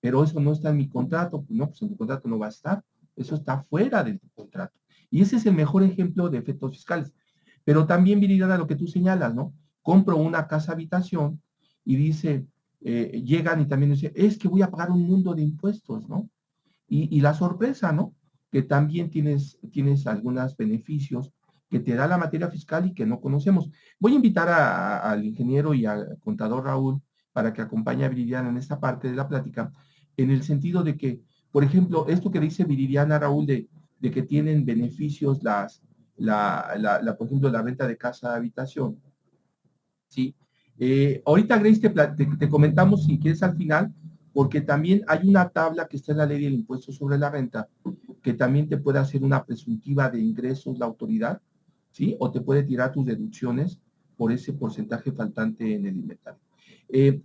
pero eso no está en mi contrato. No, pues en mi contrato no va a estar, eso está fuera del contrato. Y ese es el mejor ejemplo de efectos fiscales. Pero también, Viridiana, lo que tú señalas, ¿no? Compro una casa habitación y dice, llegan y también dicen, es que voy a pagar un mundo de impuestos, ¿no? Y la sorpresa, ¿no? Que también tienes algunos beneficios que te da la materia fiscal y que no conocemos. Voy a invitar al ingeniero y al contador Raúl para que acompañe a Viridiana en esta parte de la plática, en el sentido de que, por ejemplo, esto que dice Viridiana, Raúl, de que tienen beneficios por ejemplo, la renta de casa de habitación, ¿sí? Ahorita, Grace, te comentamos si quieres al final, porque también hay una tabla que está en la ley del impuesto sobre la renta, que también te puede hacer una presuntiva de ingresos la autoridad, ¿sí? O te puede tirar tus deducciones por ese porcentaje faltante en el inventario.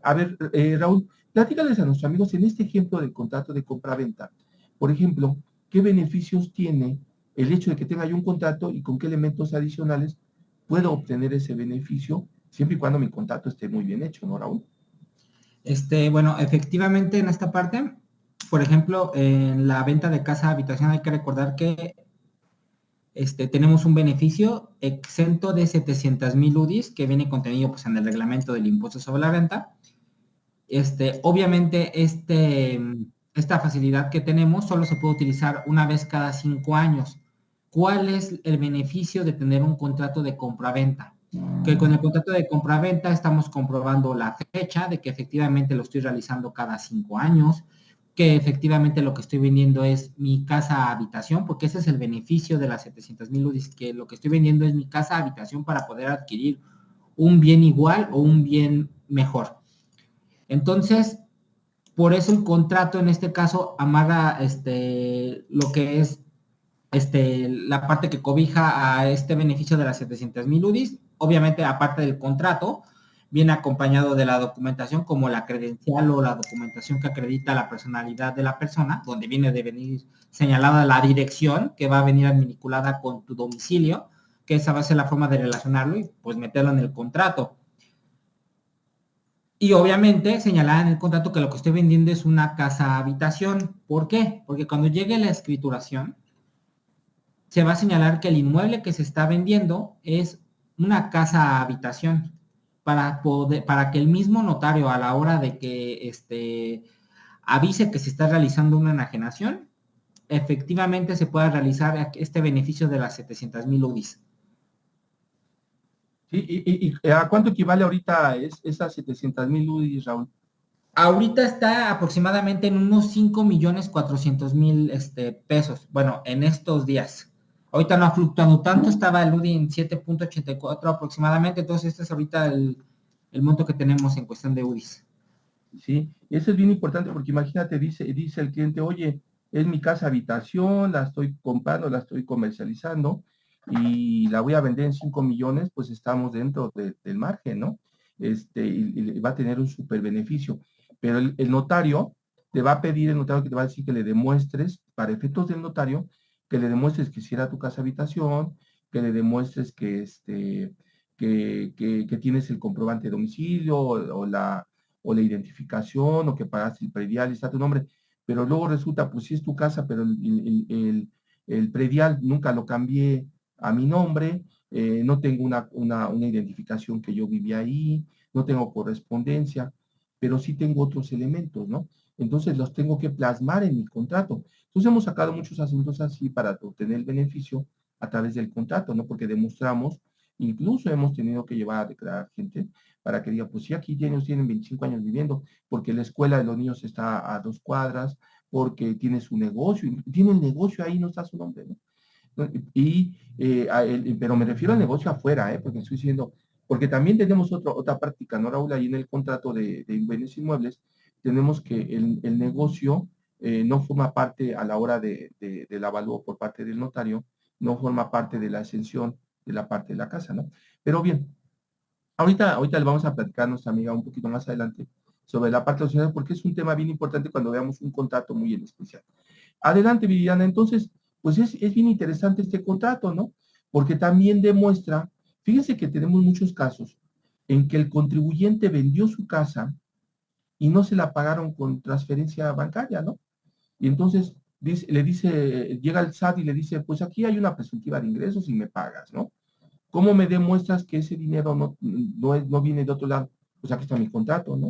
A ver, Raúl, platícales a nuestros amigos en este ejemplo del contrato de compra-venta. Por ejemplo, ¿qué beneficios tiene el hecho de que tenga yo un contrato y con qué elementos adicionales puedo obtener ese beneficio siempre y cuando mi contrato esté muy bien hecho, ¿no, Raúl? Bueno, efectivamente en esta parte, por ejemplo, en la venta de casa habitación hay que recordar que tenemos un beneficio exento de 700,000 UDIs que viene contenido pues, en el reglamento del impuesto sobre la renta. Obviamente esta facilidad que tenemos solo se puede utilizar una vez cada 5 años. ¿Cuál es el beneficio de tener un contrato de compraventa? Que con el contrato de compraventa estamos comprobando la fecha de que efectivamente lo estoy realizando cada 5 años, que efectivamente lo que estoy vendiendo es mi casa habitación, porque ese es el beneficio de las 700,000 UDIs, que lo que estoy vendiendo es mi casa habitación para poder adquirir un bien igual o un bien mejor. Entonces, por eso el contrato en este caso amarra lo que es la parte que cobija a este beneficio de las 700,000 UDIs. Obviamente, aparte del contrato, viene acompañado de la documentación como la credencial o la documentación que acredita la personalidad de la persona, donde viene de venir señalada la dirección que va a venir vinculada con tu domicilio, que esa va a ser la forma de relacionarlo y pues meterlo en el contrato. Y obviamente señalar en el contrato que lo que estoy vendiendo es una casa habitación. ¿Por qué? Porque cuando llegue la escrituración, se va a señalar que el inmueble que se está vendiendo es una casa habitación para que el mismo notario a la hora de que avise que se está realizando una enajenación, efectivamente se pueda realizar este beneficio de las 700,000 UDIs. ¿Sí? ¿Y a cuánto equivale ahorita esas 700,000 UDIs, Raúl? Ahorita está aproximadamente en unos 5.400.000 pesos. Bueno, en estos días. Ahorita no ha fluctuado tanto, estaba el UDI en 7.84 aproximadamente, entonces este es ahorita el monto que tenemos en cuestión de UDIs. Sí, eso es bien importante porque imagínate, dice el cliente, oye, es mi casa habitación, la estoy comprando, la estoy comercializando y la voy a vender en 5 millones, pues estamos dentro del margen, ¿no? Y va a tener un súper beneficio. Pero el notario te va a pedir, el notario que te va a decir que le demuestres, para efectos del notario, que le demuestres que si era tu casa habitación, que le demuestres que tienes el comprobante de domicilio o la identificación, o que pagaste el predial y está tu nombre, pero luego resulta, pues sí es tu casa, pero el predial nunca lo cambié a mi nombre, no tengo una identificación que yo vivía ahí, no tengo correspondencia, pero sí tengo otros elementos, ¿no? Entonces los tengo que plasmar en mi contrato. Entonces hemos sacado muchos asuntos así para obtener el beneficio a través del contrato, ¿no? Porque demostramos, incluso hemos tenido que llevar a declarar gente para que diga, pues sí, aquí ellos tienen 25 años viviendo, porque la escuela de los niños está a 2 cuadras, porque tiene su negocio, y tiene el negocio ahí, no está su nombre, ¿no? Pero me refiero al negocio afuera, porque estoy diciendo, porque también tenemos otra práctica, ¿no, Raúl? Ahí en el contrato de bienes inmuebles, tenemos que el negocio no forma parte a la hora del avalúo por parte del notario, no forma parte de la exención de la parte de la casa, ¿no? Pero bien, ahorita le vamos a platicar a nuestra amiga un poquito más adelante sobre la parte opcional, porque es un tema bien importante cuando veamos un contrato muy en especial. Adelante, Viviana. Entonces, pues es bien interesante este contrato, ¿no? Porque también demuestra, fíjense que tenemos muchos casos en que el contribuyente vendió su casa y no se la pagaron con transferencia bancaria, ¿no? Y entonces llega el SAT y le dice, pues aquí hay una presuntiva de ingresos y me pagas, ¿no? ¿Cómo me demuestras que ese dinero no viene de otro lado? Pues aquí está mi contrato, ¿no?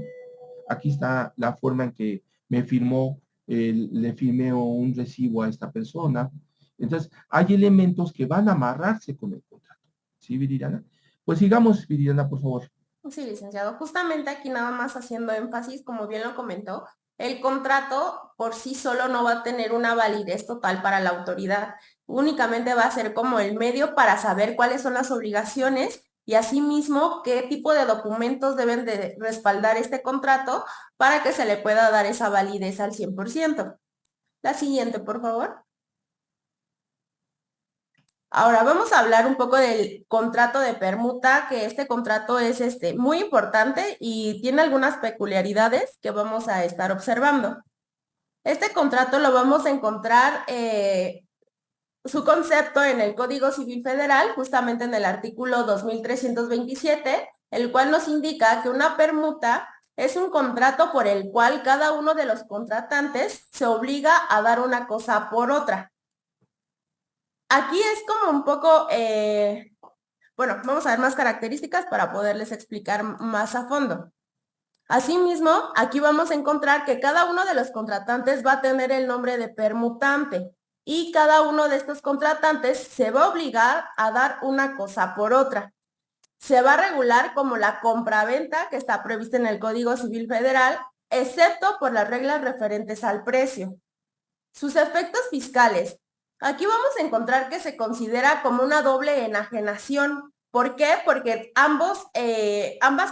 Aquí está la forma en que le firmé un recibo a esta persona. Entonces, hay elementos que van a amarrarse con el contrato. ¿Sí, Viridiana? Pues sigamos, Viridiana, por favor. Sí, licenciado. Justamente aquí nada más haciendo énfasis, como bien lo comentó, el contrato por sí solo no va a tener una validez total para la autoridad. Únicamente va a ser como el medio para saber cuáles son las obligaciones y asimismo qué tipo de documentos deben de respaldar este contrato para que se le pueda dar esa validez al 100%. La siguiente, por favor. Ahora vamos a hablar un poco del contrato de permuta, que este contrato es muy importante y tiene algunas peculiaridades que vamos a estar observando. Este contrato lo vamos a encontrar su concepto en el Código Civil Federal, justamente en el artículo 2327, el cual nos indica que una permuta es un contrato por el cual cada uno de los contratantes se obliga a dar una cosa por otra. Aquí es como un poco, bueno, vamos a ver más características para poderles explicar más a fondo. Asimismo, aquí vamos a encontrar que cada uno de los contratantes va a tener el nombre de permutante y cada uno de estos contratantes se va a obligar a dar una cosa por otra. Se va a regular como la compraventa que está prevista en el Código Civil Federal, excepto por las reglas referentes al precio. Sus efectos fiscales. Aquí vamos a encontrar que se considera como una doble enajenación. ¿Por qué? Porque ambas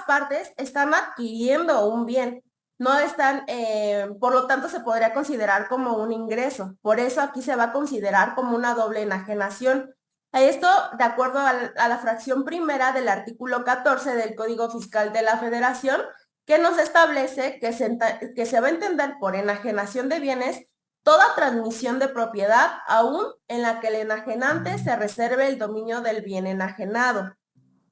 partes están adquiriendo un bien. No están, por lo tanto, se podría considerar como un ingreso. Por eso aquí se va a considerar como una doble enajenación. Esto, de acuerdo a la fracción primera del artículo 14 del Código Fiscal de la Federación, que nos establece que se va a entender por enajenación de bienes toda transmisión de propiedad, aún en la que el enajenante se reserve el dominio del bien enajenado.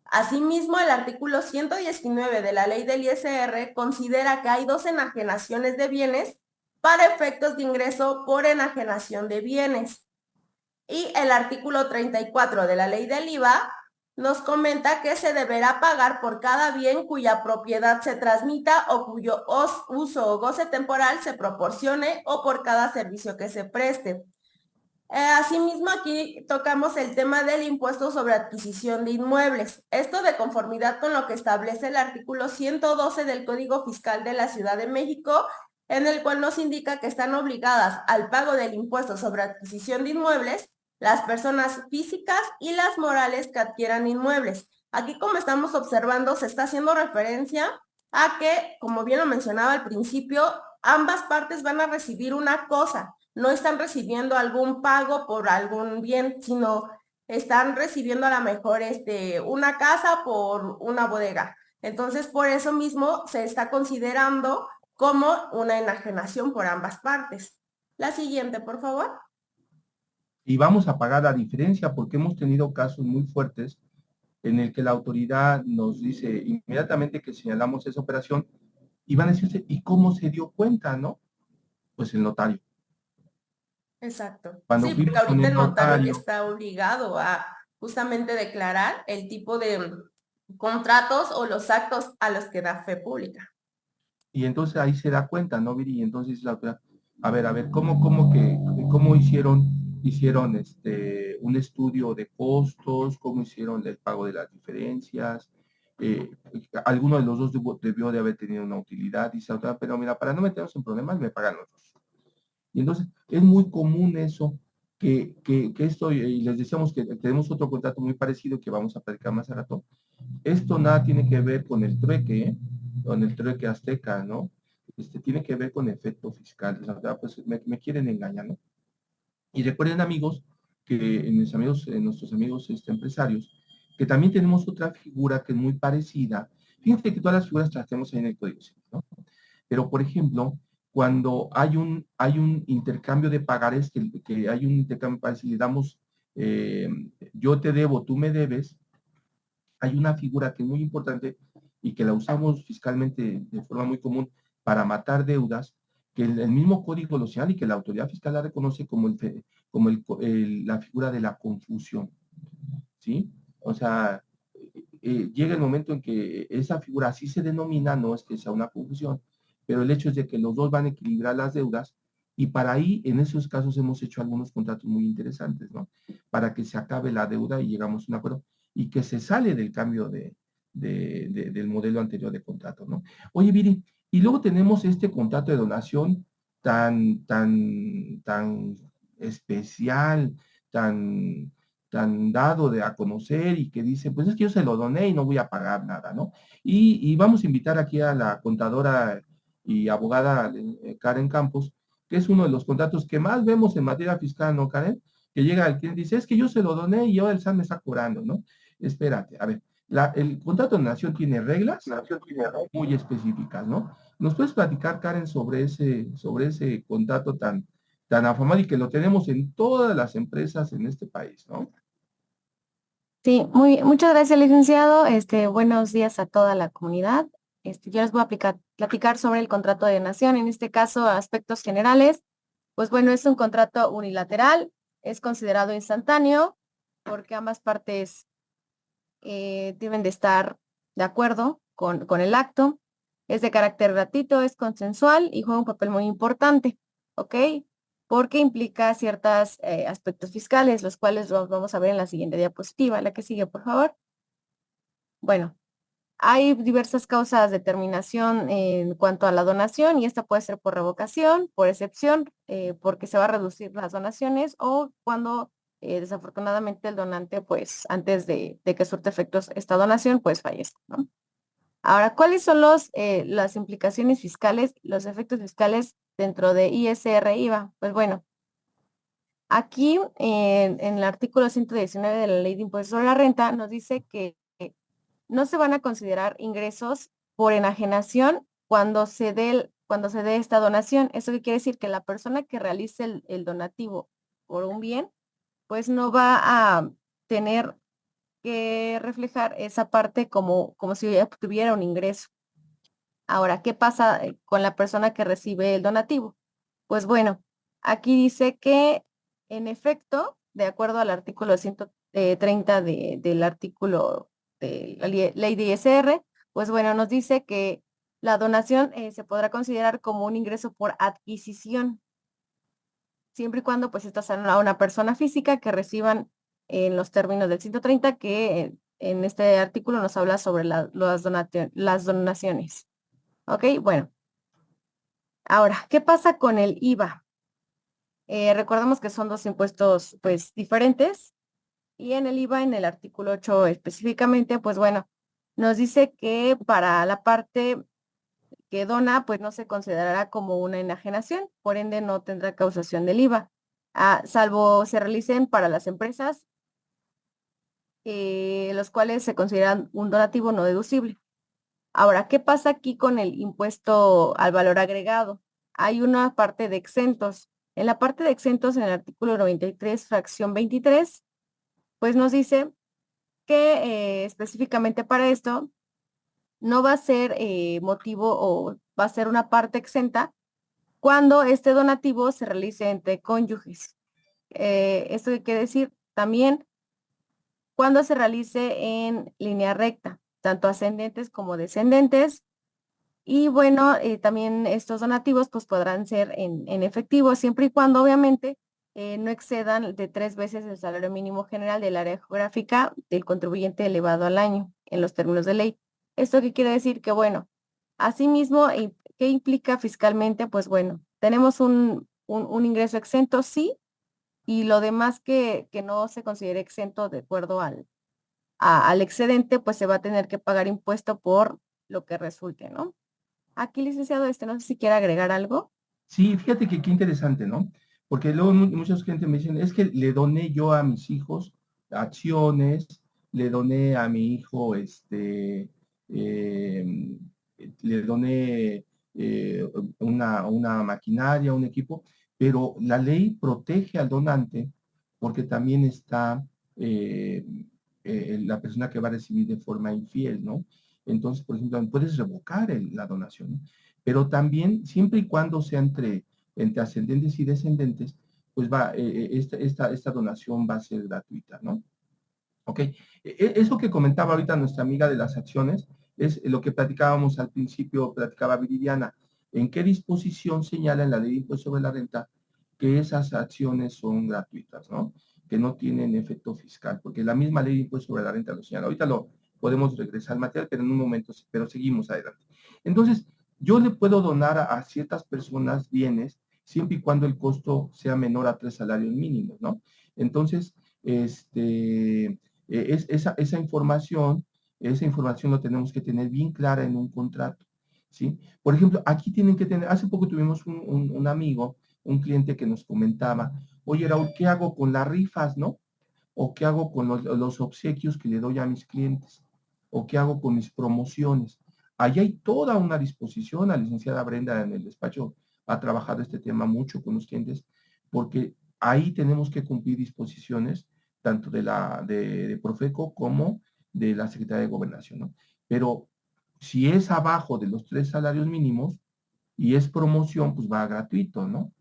Asimismo, el artículo 119 de la Ley del ISR considera que hay dos enajenaciones de bienes para efectos de ingreso por enajenación de bienes. Y el artículo 34 de la Ley del IVA nos comenta que se deberá pagar por cada bien cuya propiedad se transmita o cuyo uso o goce temporal se proporcione o por cada servicio que se preste. Asimismo, aquí tocamos el tema del impuesto sobre adquisición de inmuebles. Esto de conformidad con lo que establece el artículo 112 del Código Fiscal de la Ciudad de México, en el cual nos indica que están obligadas al pago del impuesto sobre adquisición de inmuebles las personas físicas y las morales que adquieran inmuebles. Aquí, como estamos observando, se está haciendo referencia a que, como bien lo mencionaba al principio, ambas partes van a recibir una cosa. No están recibiendo algún pago por algún bien, sino están recibiendo a lo mejor una casa por una bodega. Entonces, por eso mismo se está considerando como una enajenación por ambas partes. La siguiente, por favor. Y vamos a pagar la diferencia porque hemos tenido casos muy fuertes en el que la autoridad nos dice inmediatamente que señalamos esa operación y van a decirse, ¿y cómo se dio cuenta, no? Pues el notario. Exacto. Cuando Sí, porque fuimos con ahorita el el notario ya notario, está obligado a justamente declarar el tipo de contratos o los actos a los que da fe pública. y entonces ahí se da cuenta, ¿no, Viri? Y entonces la autoridad, a ver, ¿cómo hicieron un estudio de costos? ¿Cómo hicieron el pago de las diferencias? Alguno de los dos debió de haber tenido una utilidad, dice la autoridad, pero mira, para no meternos en problemas, me pagan los dos. Y entonces es muy común eso, que esto, y les decíamos que tenemos otro contrato muy parecido que vamos a platicar más a rato. Esto nada tiene que ver con el trueque, ¿eh? Con el trueque azteca, ¿no? Tiene que ver con efecto fiscal. O sea, pues me quieren engañar, ¿no? Y recuerden, amigos, que nuestros amigos empresarios, que también tenemos otra figura que es muy parecida. Fíjense que todas las figuras las tenemos ahí en el Código Civil, ¿no? Pero, por ejemplo, cuando hay un intercambio de pagares, que hay un intercambio de pagares y le damos, yo te debo, tú me debes, hay una figura que es muy importante y que la usamos fiscalmente de forma muy común para matar deudas, que el mismo código lo señala y que la autoridad fiscal la reconoce como, la figura de la confusión, ¿sí? O sea, llega el momento en que esa figura así se denomina, no es que sea una confusión, pero el hecho es de que los dos van a equilibrar las deudas y para ahí, en esos casos, hemos hecho algunos contratos muy interesantes, ¿no? Para que se acabe la deuda y llegamos a un acuerdo y que se sale del cambio del modelo anterior de contrato, ¿no? Oye, Viri, y luego tenemos este contrato de donación tan especial, tan, tan dado de a conocer y que dice, pues es que yo se lo doné y no voy a pagar nada, ¿no? Y vamos a invitar aquí a la contadora y abogada Karen Campos, que es uno de los contratos que más vemos en materia fiscal, ¿no, Karen? Que llega el cliente y dice, es que yo se lo doné y ahora el SAT me está cobrando, ¿no? Espérate, a ver, el contrato de nación tiene reglas muy específicas, ¿no? ¿Nos puedes platicar, Karen, sobre ese contrato tan afamado y que lo tenemos en todas las empresas en este país, ¿no? Sí, muchas gracias, licenciado. Buenos días a toda la comunidad. Yo les voy a platicar sobre el contrato de donación, en este caso, aspectos generales. Pues bueno, es un contrato unilateral, es considerado instantáneo porque ambas partes deben de estar de acuerdo con el acto. Es de carácter gratuito, es consensual y juega un papel muy importante, ¿ok? Porque implica ciertos aspectos fiscales, los cuales los vamos a ver en la siguiente diapositiva. La que sigue, por favor. Bueno, hay diversas causas de terminación en cuanto a la donación y esta puede ser por revocación, por excepción, porque se va a reducir las donaciones o cuando desafortunadamente el donante, pues antes de que surte efectos esta donación, pues fallece, ¿no? Ahora, ¿cuáles son las implicaciones fiscales, los efectos fiscales dentro de ISR IVA? Pues bueno, aquí en el artículo 119 de la Ley de Impuestos sobre la Renta nos dice que no se van a considerar ingresos por enajenación cuando se dé esta donación. Eso quiere decir que la persona que realice el donativo por un bien, pues no va a tener que reflejar esa parte como si ella tuviera un ingreso. Ahora, ¿qué pasa con la persona que recibe el donativo? Pues bueno, aquí dice que en efecto, de acuerdo al artículo 130 del artículo de la ley de ISR, pues bueno, nos dice que la donación se podrá considerar como un ingreso por adquisición. siempre y cuando pues esta sea una persona física que reciban en los términos del 130 que en este artículo nos habla sobre las donaciones. ¿Ok? Bueno, ahora, ¿qué pasa con el IVA? Recordemos que son dos impuestos pues diferentes y en el IVA, en el artículo 8 específicamente, pues bueno, nos dice que para la parte que dona, pues no se considerará como una enajenación, por ende no tendrá causación del IVA, salvo se realicen para las empresas, los cuales se consideran un donativo no deducible. Ahora, ¿qué pasa aquí con el impuesto al valor agregado? Hay una parte de exentos. En la parte de exentos, en el artículo 93, fracción 23, pues nos dice que específicamente para esto no va a ser motivo o va a ser una parte exenta cuando este donativo se realice entre cónyuges. Esto quiere decir también cuando se realice en línea recta, tanto ascendentes como descendentes. Y bueno, también estos donativos pues podrán ser en efectivo, siempre y cuando obviamente no excedan de 3 veces el salario mínimo general del área geográfica del contribuyente elevado al año en los términos de ley. ¿Esto qué quiere decir? Que bueno, asimismo, ¿qué implica fiscalmente? Pues bueno, tenemos un ingreso exento, sí, y lo demás que no se considere exento de acuerdo al excedente, pues se va a tener que pagar impuesto por lo que resulte, ¿no? Aquí, licenciado, no sé si quiere agregar algo. Sí, fíjate que qué interesante, ¿no? Porque luego muchos clientes me dicen, es que le doné yo a mis hijos acciones, le doné a mi hijo, le doné una maquinaria, un equipo, pero la ley protege al donante porque también está la persona que va a recibir de forma infiel, ¿no? Entonces, por ejemplo, puedes revocar la donación, ¿no? Pero también, siempre y cuando sea entre ascendentes y descendentes, pues esta donación va a ser gratuita, ¿no? Ok, eso que comentaba ahorita nuestra amiga de las acciones es lo que platicábamos al principio, platicaba Viridiana. ¿En qué disposición señala en la ley de impuesto sobre la renta que esas acciones son gratuitas, ¿no? Que no tienen efecto fiscal, porque la misma ley de impuesto sobre la renta lo señala. Ahorita lo podemos regresar al material, pero en un momento, pero seguimos adelante. Entonces, yo le puedo donar a ciertas personas bienes siempre y cuando el costo sea menor a 3 salarios mínimos, ¿no? Entonces, esa información lo tenemos que tener bien clara en un contrato, ¿sí? Por ejemplo, aquí tienen que tener, hace poco tuvimos un amigo, un cliente que nos comentaba, oye, Raúl, ¿qué hago con las rifas, no? ¿O qué hago con los obsequios que le doy a mis clientes? ¿O qué hago con mis promociones? Allí hay toda una disposición, la licenciada Brenda en el despacho ha trabajado este tema mucho con los clientes, porque ahí tenemos que cumplir disposiciones tanto de Profeco como de la Secretaría de Gobernación, ¿no? Pero si es abajo de los 3 salarios mínimos y es promoción, pues va gratuito, ¿no?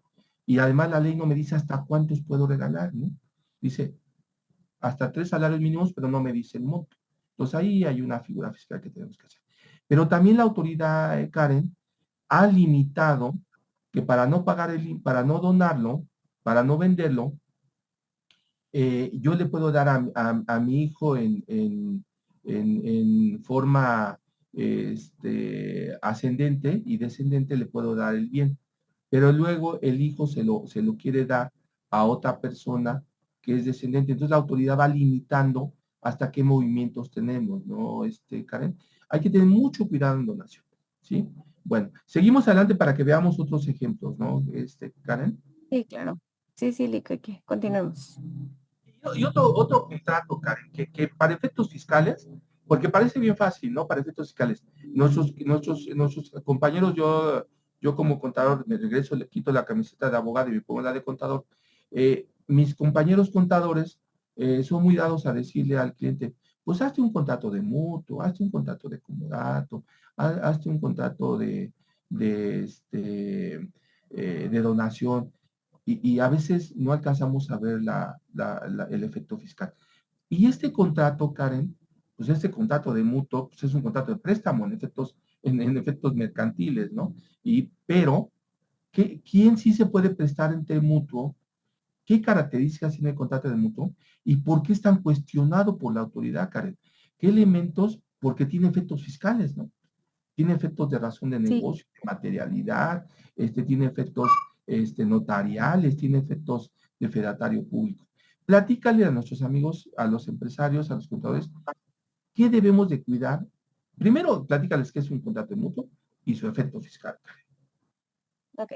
Y además la ley no me dice hasta cuántos puedo regalar, ¿no? Dice hasta 3 salarios mínimos, pero no me dice el monto. Entonces ahí hay una figura fiscal que tenemos que hacer. Pero también la autoridad, Karen, ha limitado que para no pagar para no donarlo, para no venderlo, yo le puedo dar a mi hijo en forma ascendente y descendente, le puedo dar el bien, pero luego el hijo se lo quiere dar a otra persona que es descendente. Entonces la autoridad va limitando hasta qué movimientos tenemos, ¿no, Karen? Hay que tener mucho cuidado en donación, ¿sí? Bueno, seguimos adelante para que veamos otros ejemplos, ¿no, Karen? Sí, claro. Sí, sí, Lico, que continuemos. Y otro contrato, Karen, que para efectos fiscales, porque parece bien fácil, ¿no? Para efectos fiscales. Nuestros compañeros, yo como contador me regreso, le quito la camiseta de abogado y me pongo la de contador. Mis compañeros contadores son muy dados a decirle al cliente, pues hazte un contrato de mutuo, hazte un contrato de comodato, hazte un contrato de donación. Y a veces no alcanzamos a ver el efecto fiscal. Y este contrato, Karen, pues este contrato de mutuo, pues es un contrato de préstamo en efectos mercantiles, ¿no? Pero, ¿quién sí se puede prestar entre mutuo ¿Qué características tiene el contrato de mutuo? ¿Y por qué es tan cuestionado por la autoridad, Karen? ¿Qué elementos? Porque tiene efectos fiscales, ¿no? Tiene efectos de razón de Sí, negocio, de materialidad, tiene efectos notariales, tiene efectos de fedatario público. Platícale a nuestros amigos, a los empresarios, a los contadores, ¿qué debemos de cuidar? Primero, platícales qué es un contrato de mutuo y su efecto fiscal. ok.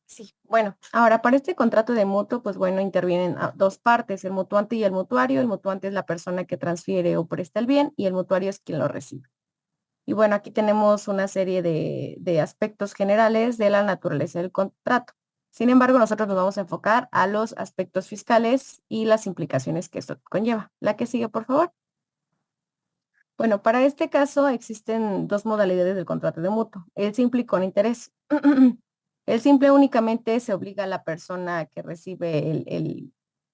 Sí, bueno, ahora para este contrato de mutuo, pues bueno, intervienen dos partes, el mutuante y el mutuario. El mutuante es la persona que transfiere o presta el bien y el mutuario es quien lo recibe. Y bueno, aquí tenemos una serie de aspectos generales de la naturaleza del contrato. Sin embargo, nosotros nos vamos a enfocar a los aspectos fiscales y las implicaciones que esto conlleva. La que sigue, por favor. Bueno, para este caso existen dos modalidades del contrato de mutuo, el simple y con interés. El simple únicamente se obliga a la persona que recibe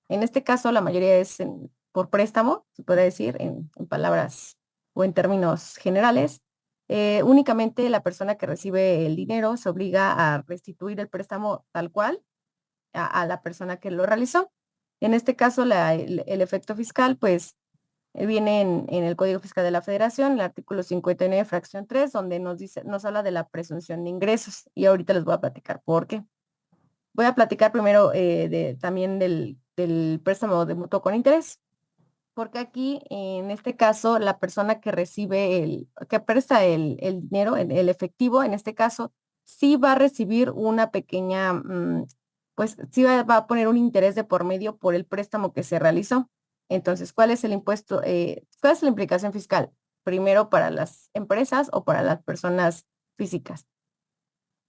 en este caso la mayoría es por préstamo, se puede decir en palabras o en términos generales. Únicamente la persona que recibe el dinero se obliga a restituir el préstamo tal cual a la persona que lo realizó. En este caso, el efecto fiscal, pues viene en el Código Fiscal de la Federación, el artículo 59, fracción 3, donde nos habla de la presunción de ingresos. Y ahorita les voy a platicar por qué. Voy a platicar primero también del préstamo de mutuo con interés, porque aquí, en este caso, la persona que recibe que presta el dinero, el efectivo, en este caso, sí va a recibir una pequeña, pues sí va a poner un interés de por medio por el préstamo que se realizó. Entonces, ¿cuál es el impuesto? ¿Cuál es la implicación fiscal? Primero para las empresas o para las personas físicas.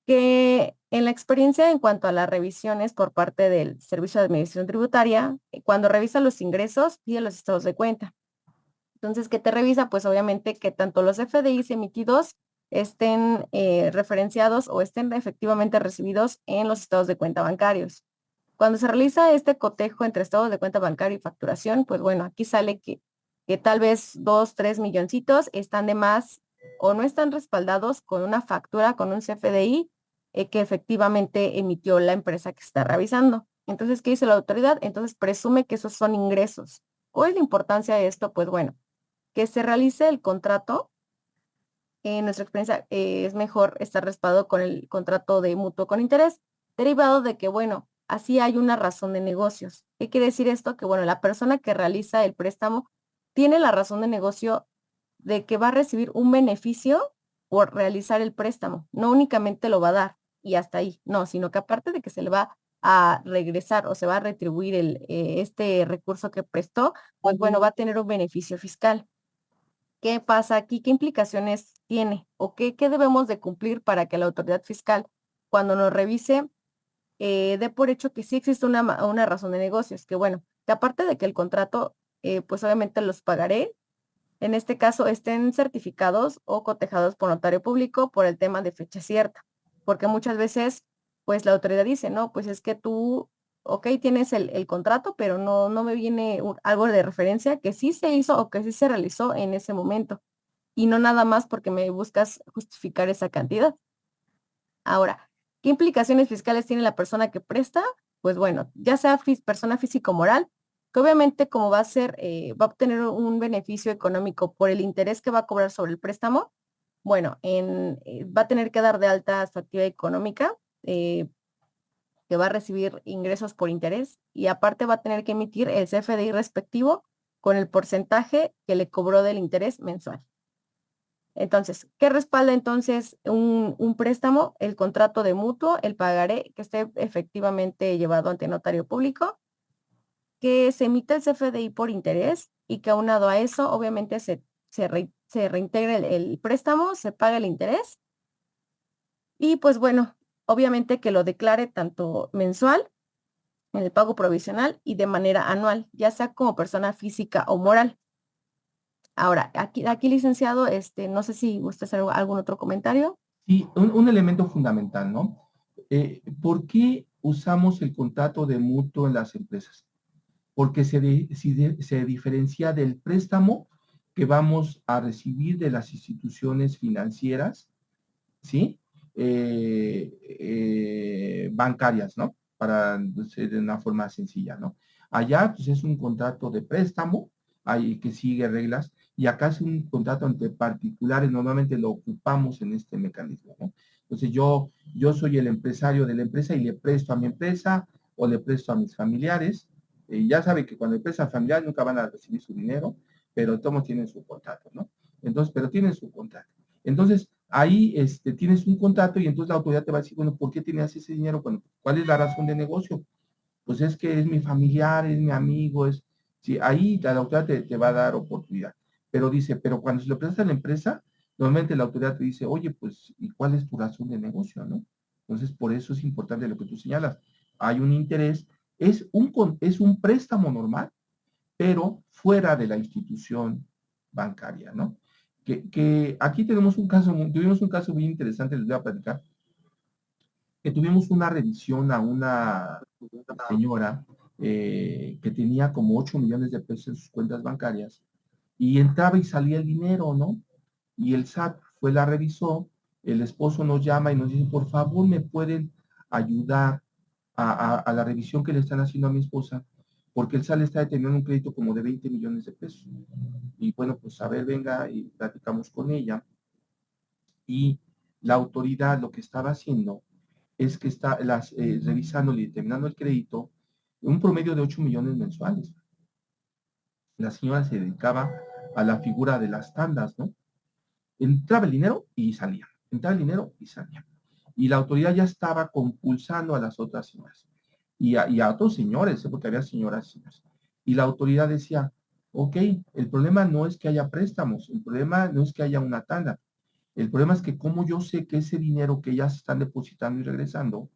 Que en la experiencia en cuanto a las revisiones por parte del Servicio de Administración Tributaria, cuando revisa los ingresos, pide los estados de cuenta. Entonces, ¿qué te revisa? Pues obviamente que tanto los FDIs emitidos estén referenciados o estén efectivamente recibidos en los estados de cuenta bancarios. Cuando se realiza este cotejo entre estados de cuenta bancario y facturación, pues bueno, aquí sale que tal vez 2, 3 milloncitos están de más o no están respaldados con una factura, con un CFDI que efectivamente emitió la empresa que está revisando. Entonces, ¿qué dice la autoridad? Entonces presume que esos son ingresos. ¿Cuál es la importancia de esto? Pues bueno, que se realice el contrato. En nuestra experiencia es mejor estar respaldado con el contrato de mutuo con interés, derivado de que, bueno, así hay una razón de negocios. ¿Qué quiere decir esto? Que, bueno, la persona que realiza el préstamo tiene la razón de negocio de que va a recibir un beneficio por realizar el préstamo. No únicamente lo va a dar y hasta ahí, no, sino que aparte de que se le va a regresar o se va a retribuir este recurso que prestó, pues bueno, va a tener un beneficio fiscal. ¿Qué pasa aquí? ¿Qué implicaciones tiene? ¿O qué debemos de cumplir para que la autoridad fiscal, cuando nos revise, dé por hecho que sí existe una razón de negocios? Que bueno, que aparte de que el contrato, pues obviamente los pagaré, en este caso estén certificados o cotejados por notario público por el tema de fecha cierta, porque muchas veces, pues la autoridad dice, no, pues es que tú, ok, tienes el contrato, pero no me viene algo de referencia que sí se hizo o que sí se realizó en ese momento, y no nada más porque me buscas justificar esa cantidad. Ahora, ¿qué implicaciones fiscales tiene la persona que presta? Pues bueno, ya sea persona física o moral, que obviamente como va a obtener un beneficio económico por el interés que va a cobrar sobre el préstamo, bueno, va a tener que dar de alta su actividad económica, que va a recibir ingresos por interés y aparte va a tener que emitir el CFDI respectivo con el porcentaje que le cobró del interés mensual. Entonces, ¿qué respalda entonces un préstamo? El contrato de mutuo, el pagaré que esté efectivamente llevado ante notario público, que se emita el CFDI por interés y que aunado a eso, obviamente se reintegra el préstamo, se paga el interés y pues bueno, obviamente que lo declare tanto mensual en el pago provisional y de manera anual, ya sea como persona física o moral. Ahora, aquí licenciado, no sé si gusta hacer algún otro comentario. Sí, un elemento fundamental, ¿no? ¿Por qué usamos el contrato de mutuo en las empresas? Porque se diferencia del préstamo que vamos a recibir de las instituciones financieras, ¿sí? Bancarias, ¿no? para ser de una forma sencilla, ¿no? Allá, pues es un contrato de préstamo, hay que sigue reglas, y acá es un contrato entre particulares, normalmente lo ocupamos en este mecanismo, ¿no? Entonces yo soy el empresario de la empresa y le presto a mi empresa o le presto a mis familiares. Ya saben que cuando empresas familiares nunca van a recibir su dinero, pero todos tienen su contrato, ¿no? Entonces, pero tienen su contrato. Entonces, ahí tienes un contrato y entonces la autoridad te va a decir, bueno, ¿por qué tenías ese dinero? Bueno, ¿cuál es la razón de negocio? Pues es que es mi familiar, es mi amigo, sí, ahí la autoridad te va a dar oportunidad. Pero dice, pero cuando se lo prestas a la empresa, normalmente la autoridad te dice, oye, pues, ¿y cuál es tu razón de negocio, no? Entonces, por eso es importante lo que tú señalas. Hay un interés, es un préstamo normal, pero fuera de la institución bancaria, ¿no? Que aquí tuvimos un caso muy interesante, les voy a platicar, que tuvimos una revisión a una señora que tenía como 8 millones de pesos en sus cuentas bancarias y entraba y salía el dinero, ¿no? Y el SAT la revisó, el esposo nos llama y nos dice, por favor, ¿me pueden ayudar a la revisión que le están haciendo a mi esposa? Porque el SAT le está deteniendo un crédito como de 20 millones de pesos. Y bueno, pues a ver, venga, y platicamos con ella. Y la autoridad lo que estaba haciendo es que está revisando y determinando el crédito, un promedio de 8 millones mensuales. La señora se dedicaba a la figura de las tandas, ¿no? Entraba el dinero y salía, entraba el dinero y salía. Y la autoridad ya estaba compulsando a las otras señoras y a otros señores, porque había señoras y señores. Y la autoridad decía, ok, el problema no es que haya préstamos, el problema no es que haya una tanda, el problema es que como yo sé que ese dinero que ellas están depositando y regresando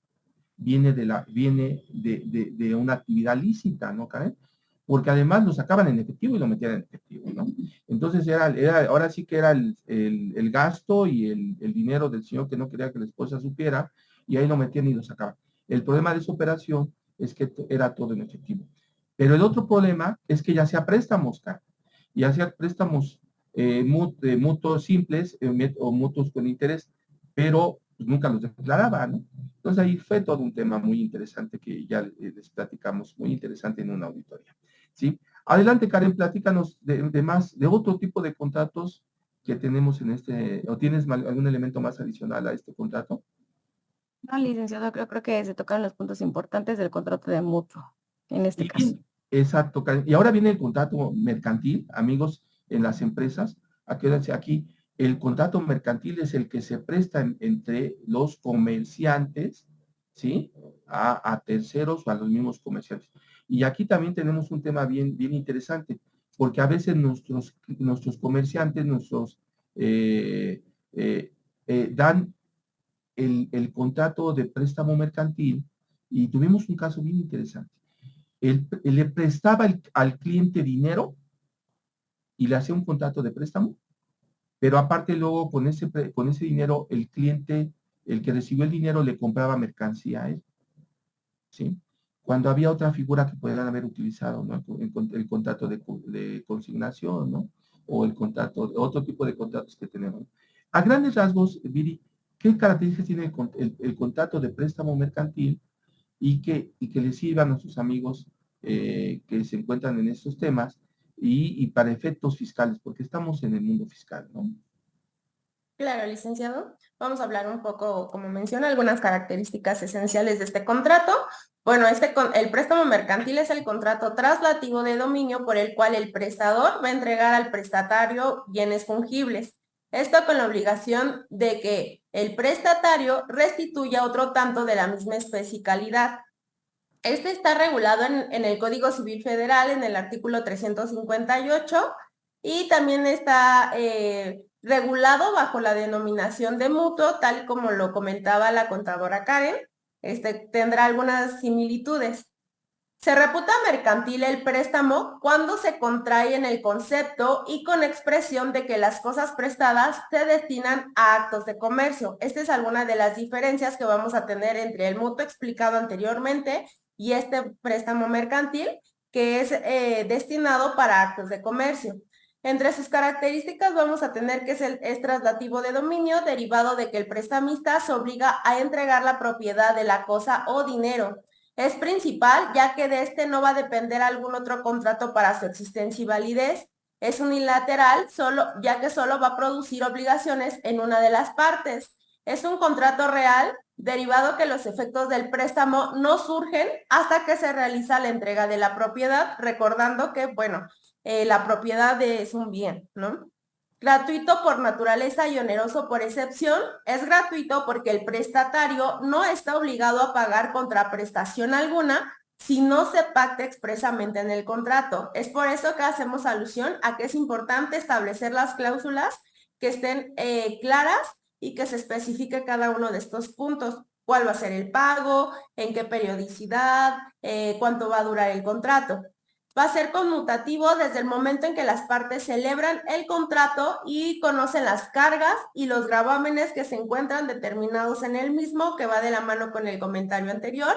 viene de una actividad lícita, ¿no, Karen? Porque además lo sacaban en efectivo y lo metían en efectivo, ¿no? Entonces ahora sí que era el gasto y el dinero del señor que no quería que la esposa supiera, y ahí lo metían y lo sacaban. El problema de esa operación es que era todo en efectivo. Pero el otro problema es que ya hacía préstamos, Karen, y hacía préstamos mutuos simples o mutuos con interés, pero pues, nunca los declaraba, ¿no? Entonces ahí fue todo un tema muy interesante que ya les platicamos, muy interesante en una auditoría, ¿sí? Adelante, Karen, platícanos de otro tipo de contratos que tenemos o tienes algún elemento más adicional a este contrato. No, licenciado, creo que se tocaron los puntos importantes del contrato de mutuo, en este caso. Exacto, Karen. Y ahora viene el contrato mercantil, amigos, en las empresas. Acuérdense aquí, el contrato mercantil es el que se presta entre los comerciantes, ¿sí? A terceros o a los mismos comerciantes. Y aquí también tenemos un tema bien interesante, porque a veces nuestros comerciantes, dan el contrato de préstamo mercantil, y tuvimos un caso bien interesante. Él le prestaba al cliente dinero y le hacía un contrato de préstamo, pero aparte luego con ese dinero el cliente, el que recibió el dinero, le compraba mercancía a él, ¿sí? Cuando había otra figura que podrían haber utilizado, ¿no? El contrato de consignación, ¿no? O otro tipo de contratos que tenemos. A grandes rasgos, Viri, ¿qué características tiene el contrato de préstamo mercantil y que le sirva a nuestros amigos que se encuentran en estos temas y para efectos fiscales, porque estamos en el mundo fiscal, ¿no? Claro, licenciado. Vamos a hablar un poco, como menciona, algunas características esenciales de este contrato. Bueno, el préstamo mercantil es el contrato traslativo de dominio por el cual el prestador va a entregar al prestatario bienes fungibles. Esto con la obligación de que el prestatario restituya otro tanto de la misma especie y calidad. Este está regulado en el Código Civil Federal, en el artículo 358, y también está regulado bajo la denominación de mutuo, tal como lo comentaba la contadora Karen. Tendrá algunas similitudes. Se reputa mercantil el préstamo cuando se contrae en el concepto y con expresión de que las cosas prestadas se destinan a actos de comercio. Esta es alguna de las diferencias que vamos a tener entre el mutuo explicado anteriormente y este préstamo mercantil, que es destinado para actos de comercio. Entre sus características vamos a tener que es traslativo de dominio, derivado de que el prestamista se obliga a entregar la propiedad de la cosa o dinero. Es principal, ya que de este no va a depender algún otro contrato para su existencia y validez. Es unilateral, ya que solo va a producir obligaciones en una de las partes. Es un contrato real, derivado que los efectos del préstamo no surgen hasta que se realiza la entrega de la propiedad, recordando que, bueno, la propiedad es un bien, ¿no? Gratuito por naturaleza y oneroso por excepción. Es gratuito porque el prestatario no está obligado a pagar contraprestación alguna si no se pacta expresamente en el contrato. Es por eso que hacemos alusión a que es importante establecer las cláusulas que estén claras y que se especifique cada uno de estos puntos. ¿Cuál va a ser el pago? ¿En qué periodicidad? ¿Cuánto va a durar el contrato? Va a ser conmutativo desde el momento en que las partes celebran el contrato y conocen las cargas y los gravámenes que se encuentran determinados en el mismo, que va de la mano con el comentario anterior.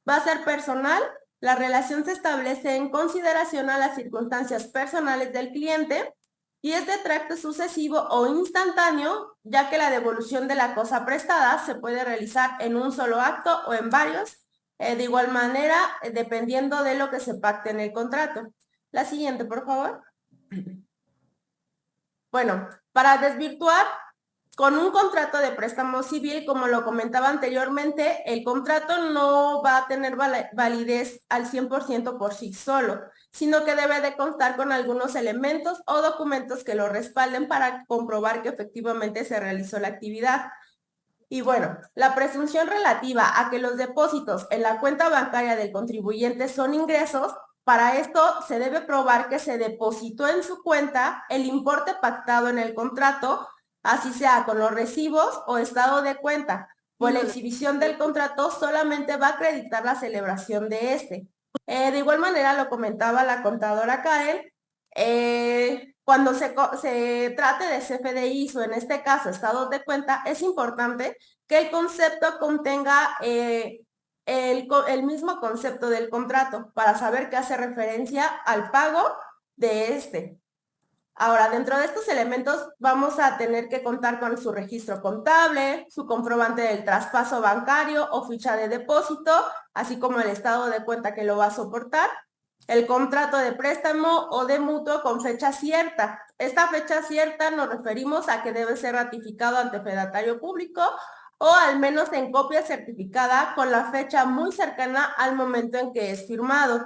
Va a ser personal. La relación se establece en consideración a las circunstancias personales del cliente y es de tracto sucesivo o instantáneo, ya que la devolución de la cosa prestada se puede realizar en un solo acto o en varios, de igual manera, dependiendo de lo que se pacte en el contrato. La siguiente, por favor. Bueno, para desvirtuar, con un contrato de préstamo civil, como lo comentaba anteriormente, el contrato no va a tener validez al 100% por sí solo, sino que debe de contar con algunos elementos o documentos que lo respalden para comprobar que efectivamente se realizó la actividad. Y bueno, la presunción relativa a que los depósitos en la cuenta bancaria del contribuyente son ingresos, para esto se debe probar que se depositó en su cuenta el importe pactado en el contrato, así sea con los recibos o estado de cuenta. Pues la exhibición del contrato solamente va a acreditar la celebración de este. De igual manera, lo comentaba la contadora Karen, cuando se trate de CFDIs o en este caso estados de cuenta, es importante que el concepto contenga el mismo concepto del contrato para saber que hace referencia al pago de este. Ahora, dentro de estos elementos vamos a tener que contar con su registro contable, su comprobante del traspaso bancario o ficha de depósito, así como el estado de cuenta que lo va a soportar, el contrato de préstamo o de mutuo con fecha cierta. Esta fecha cierta nos referimos a que debe ser ratificado ante fedatario público o al menos en copia certificada con la fecha muy cercana al momento en que es firmado.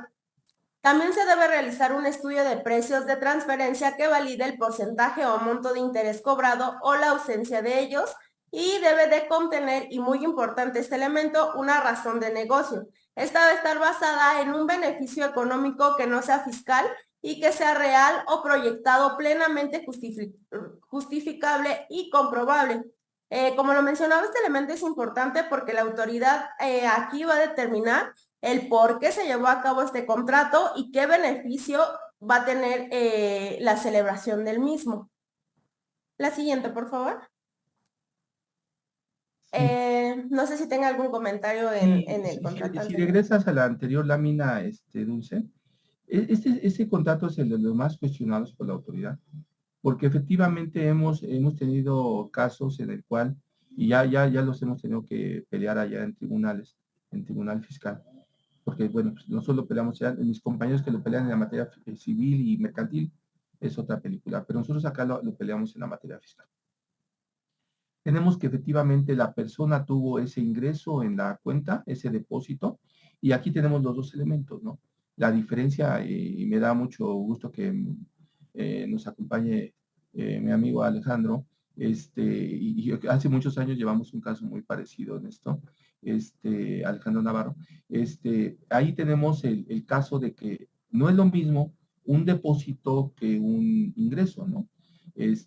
También se debe realizar un estudio de precios de transferencia que valide el porcentaje o monto de interés cobrado o la ausencia de ellos y debe de contener, y muy importante este elemento, una razón de negocio. Esta debe estar basada en un beneficio económico que no sea fiscal y que sea real o proyectado plenamente justificable y comprobable. Como lo mencionaba, este elemento es importante porque la autoridad aquí va a determinar el por qué se llevó a cabo este contrato y qué beneficio va a tener la celebración del mismo. La siguiente, por favor. No sé si tenga algún comentario en el contrato. Si regresas a la anterior lámina, Dulce, este contrato es el de los más cuestionados por la autoridad, porque efectivamente hemos tenido casos en el cual, y ya los hemos tenido que pelear allá en tribunales, en tribunal fiscal, porque bueno, pues nosotros lo peleamos ya, mis compañeros que lo pelean en la materia civil y mercantil, es otra película, pero nosotros acá lo peleamos en la materia fiscal. Tenemos que efectivamente la persona tuvo ese ingreso en la cuenta, ese depósito, y aquí tenemos los dos elementos, ¿no? La diferencia, y me da mucho gusto que nos acompañe mi amigo Alejandro, y hace muchos años llevamos un caso muy parecido en esto, Alejandro Navarro, ahí tenemos el caso de que no es lo mismo un depósito que un ingreso, ¿no?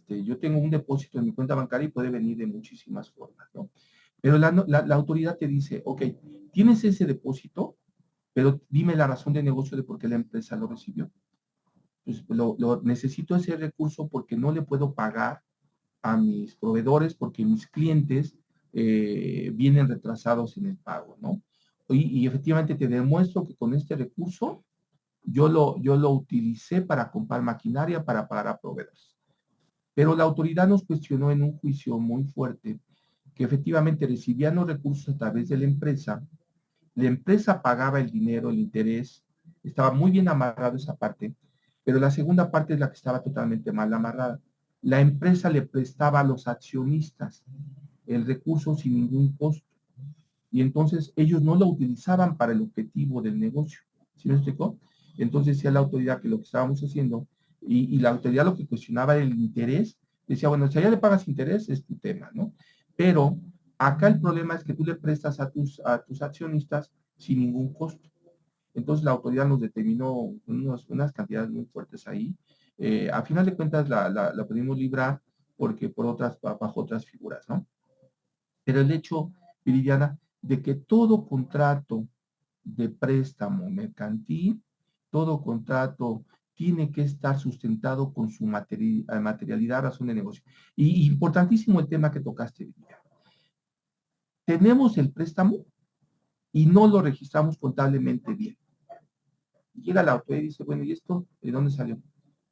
Yo tengo un depósito en mi cuenta bancaria y puede venir de muchísimas formas, ¿no? Pero la autoridad te dice, ok, tienes ese depósito, pero dime la razón de negocio de por qué la empresa lo recibió. Pues necesito ese recurso porque no le puedo pagar a mis proveedores porque mis clientes vienen retrasados en el pago, ¿no? Y efectivamente te demuestro que con este recurso yo lo utilicé para comprar maquinaria para pagar a proveedores. Pero la autoridad nos cuestionó en un juicio muy fuerte que efectivamente recibían los recursos a través de la empresa La empresa pagaba el dinero, el interés, estaba muy bien amarrado esa parte, pero la segunda parte es la que estaba totalmente mal amarrada. La empresa le prestaba a los accionistas el recurso sin ningún costo y entonces ellos no lo utilizaban para el objetivo del negocio. ¿Sí me explicó? Entonces decía la autoridad que lo que estábamos haciendo y la autoridad lo que cuestionaba era el interés. Decía, bueno, si allá le pagas interés es tu tema, ¿no? Pero acá el problema es que tú le prestas a tus accionistas sin ningún costo. Entonces la autoridad nos determinó unas cantidades muy fuertes ahí. A final de cuentas la pudimos librar porque bajo otras figuras, ¿no? Pero el hecho, Viridiana, de que todo contrato de préstamo mercantil, todo contrato tiene que estar sustentado con su materialidad, razón de negocio. Y importantísimo el tema que tocaste, Viridiana. Tenemos el préstamo y no lo registramos contablemente bien. Llega la autoridad y dice, bueno, ¿y esto de dónde salió?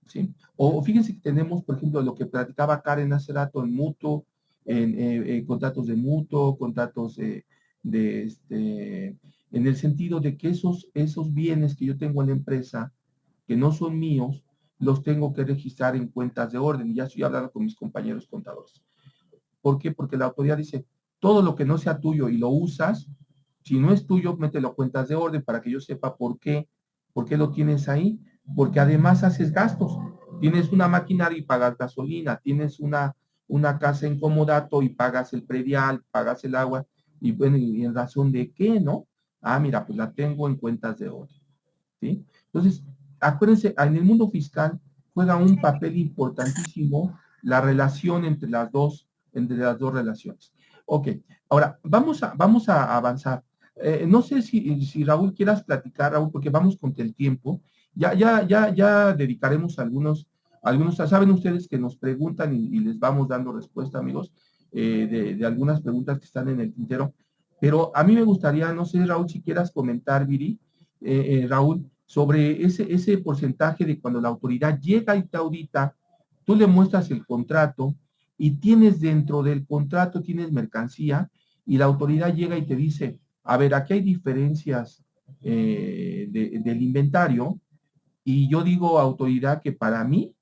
¿Sí? O fíjense que tenemos, por ejemplo, lo que platicaba Karen hace rato en mutuo, en contratos de mutuo, contratos en el sentido de que esos bienes que yo tengo en la empresa, que no son míos, los tengo que registrar en cuentas de orden. Y ya estoy hablando con mis compañeros contadores. ¿Por qué? Porque la autoridad dice, todo lo que no sea tuyo y lo usas, si no es tuyo, mételo a cuentas de orden para que yo sepa por qué lo tienes ahí, porque además haces gastos. Tienes una maquinaria y pagas gasolina, tienes una casa en comodato y pagas el predial, pagas el agua, y bueno, ¿y en razón de qué, no? Ah, mira, pues la tengo en cuentas de orden, ¿sí? Entonces, acuérdense, en el mundo fiscal juega un papel importantísimo la relación entre las dos relaciones. Ok, ahora vamos a avanzar. No sé si Raúl quieras platicar, Raúl, porque vamos contra el tiempo. Ya dedicaremos algunos, saben ustedes que nos preguntan y les vamos dando respuesta, amigos, de algunas preguntas que están en el tintero. Pero a mí me gustaría, no sé, Raúl, si quieras comentar, Viri, Raúl, sobre ese porcentaje de cuando la autoridad llega y te audita, tú le muestras el contrato y tienes dentro del contrato, tienes mercancía y la autoridad llega y te dice, a ver, aquí hay diferencias del inventario y yo digo, autoridad, que para mí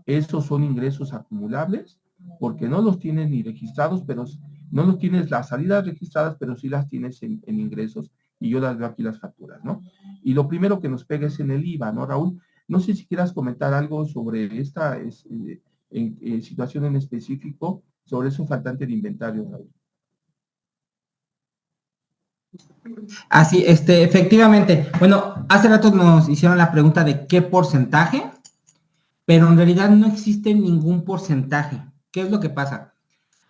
esos son ingresos acumulables porque no los tienes ni registrados, pero no los tienes las salidas registradas, pero sí las tienes en ingresos y yo las veo aquí las facturas, ¿no? Y lo primero que nos pega es en el IVA, ¿no, Raúl? No sé si quieras comentar algo sobre esta situación en específico, sobre eso faltante de inventario, Raúl. Así, efectivamente. Bueno, hace rato nos hicieron la pregunta de qué porcentaje, pero en realidad no existe ningún porcentaje. ¿Qué es lo que pasa?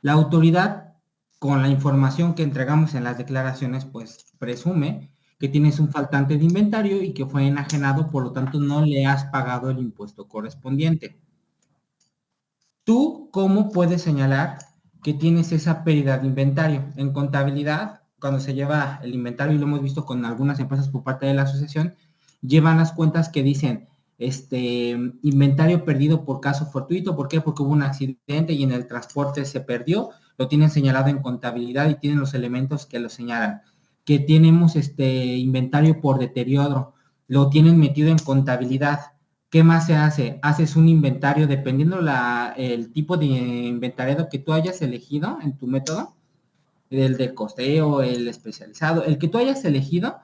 La autoridad, con la información que entregamos en las declaraciones, pues presume que tienes un faltante de inventario y que fue enajenado, por lo tanto no le has pagado el impuesto correspondiente. ¿Tú cómo puedes señalar que tienes esa pérdida de inventario? En contabilidad, cuando se lleva el inventario, y lo hemos visto con algunas empresas por parte de la asociación, llevan las cuentas que dicen inventario perdido por caso fortuito. ¿Por qué? Porque hubo un accidente y en el transporte se perdió. Lo tienen señalado en contabilidad y tienen los elementos que lo señalan. Que tenemos inventario por deterioro, lo tienen metido en contabilidad. ¿Qué más se hace? Haces un inventario dependiendo el tipo de inventariado que tú hayas elegido en tu método, el de costeo, el especializado, el que tú hayas elegido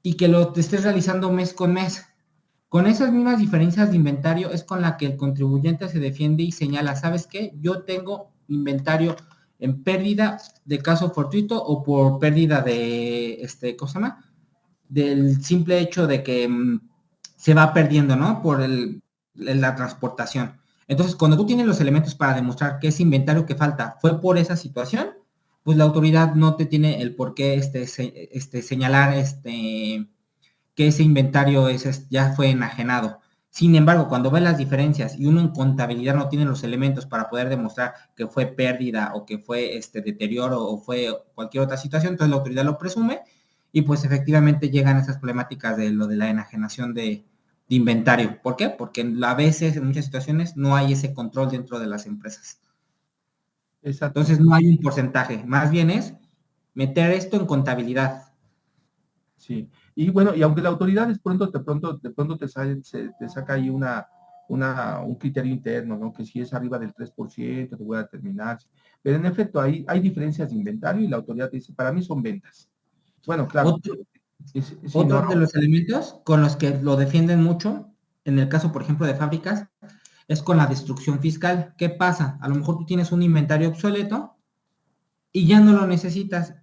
y que te estés realizando mes con mes. Con esas mismas diferencias de inventario es con la que el contribuyente se defiende y señala, ¿sabes qué? Yo tengo inventario en pérdida de caso fortuito o por pérdida de, ¿cómo se llama? Del simple hecho de que se va perdiendo, ¿no? Por la transportación. Entonces, cuando tú tienes los elementos para demostrar que ese inventario que falta fue por esa situación, pues la autoridad no te tiene el por qué señalar que ese inventario ya fue enajenado. Sin embargo, cuando ves las diferencias y uno en contabilidad no tiene los elementos para poder demostrar que fue pérdida o que fue deterioro o fue cualquier otra situación, entonces la autoridad lo presume y pues efectivamente llegan esas problemáticas de lo de la enajenación de inventario. ¿Por qué? Porque a veces, en muchas situaciones, no hay ese control dentro de las empresas. Exacto. Entonces no hay un porcentaje, más bien es meter esto en contabilidad. Sí, y bueno, y aunque la autoridad de pronto te saca ahí un criterio interno, ¿no? Que si es arriba del 3%, te voy a determinar. Pero en efecto, hay diferencias de inventario y la autoridad te dice, para mí son ventas. Bueno, claro, Otro, sí, no, otro de los elementos con los que lo defienden mucho, en el caso, por ejemplo, de fábricas, es con la destrucción fiscal. ¿Qué pasa? A lo mejor tú tienes un inventario obsoleto y ya no lo necesitas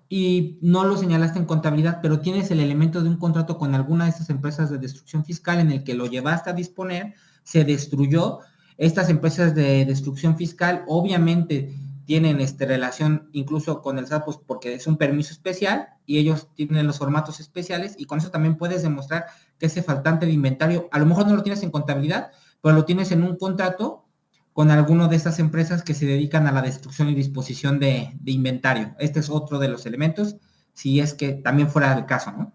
y no lo señalaste en contabilidad, pero tienes el elemento de un contrato con alguna de estas empresas de destrucción fiscal en el que lo llevaste a disponer, se destruyó. Estas empresas de destrucción fiscal obviamente tienen relación incluso con el SAT, pues, porque es un permiso especial y ellos tienen los formatos especiales y con eso también puedes demostrar que ese faltante de inventario, a lo mejor no lo tienes en contabilidad, pero lo tienes en un contrato con alguno de estas empresas que se dedican a la destrucción y disposición de inventario. Este es otro de los elementos, si es que también fuera el caso, ¿no?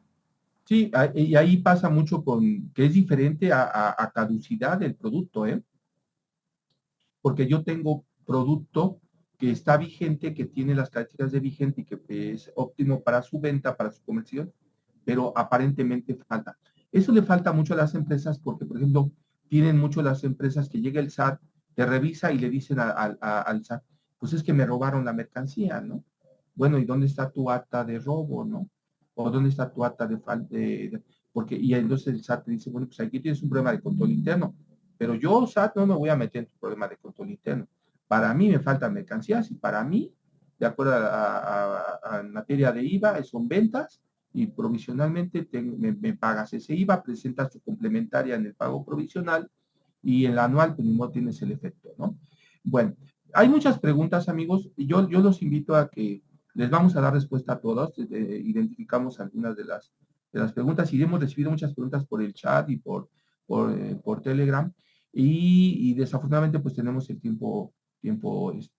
sí, y ahí pasa mucho que es diferente a caducidad del producto, ¿eh? Porque yo tengo producto que está vigente, que tiene las características de vigente y que es óptimo para su venta, para su comercio, pero aparentemente falta. Eso le falta mucho a las empresas porque, por ejemplo, tienen mucho las empresas que llega el SAT, te revisa y le dicen al SAT, pues es que me robaron la mercancía, ¿no? Bueno, ¿y dónde está tu acta de robo, no? ¿O dónde está tu acta de falta? Porque, y entonces el SAT te dice, bueno, pues aquí tienes un problema de control interno, pero yo, SAT, no me voy a meter en tu problema de control interno. Para mí me faltan mercancías y para mí, de acuerdo a materia de IVA, son ventas y provisionalmente me pagas ese IVA, presentas tu complementaria en el pago provisional y en la anual, pues no tienes el efecto, ¿no? Bueno, hay muchas preguntas, amigos, y yo los invito a que les vamos a dar respuesta a todas, identificamos algunas de las preguntas y hemos recibido muchas preguntas por el chat y por Telegram y desafortunadamente pues tenemos el tiempo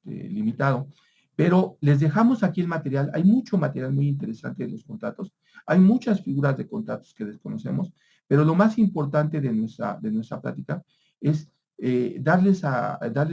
limitado. Pero les dejamos aquí el material. Hay mucho material muy interesante de los contratos. Hay muchas figuras de contratos que desconocemos, pero lo más importante de nuestra plática es darles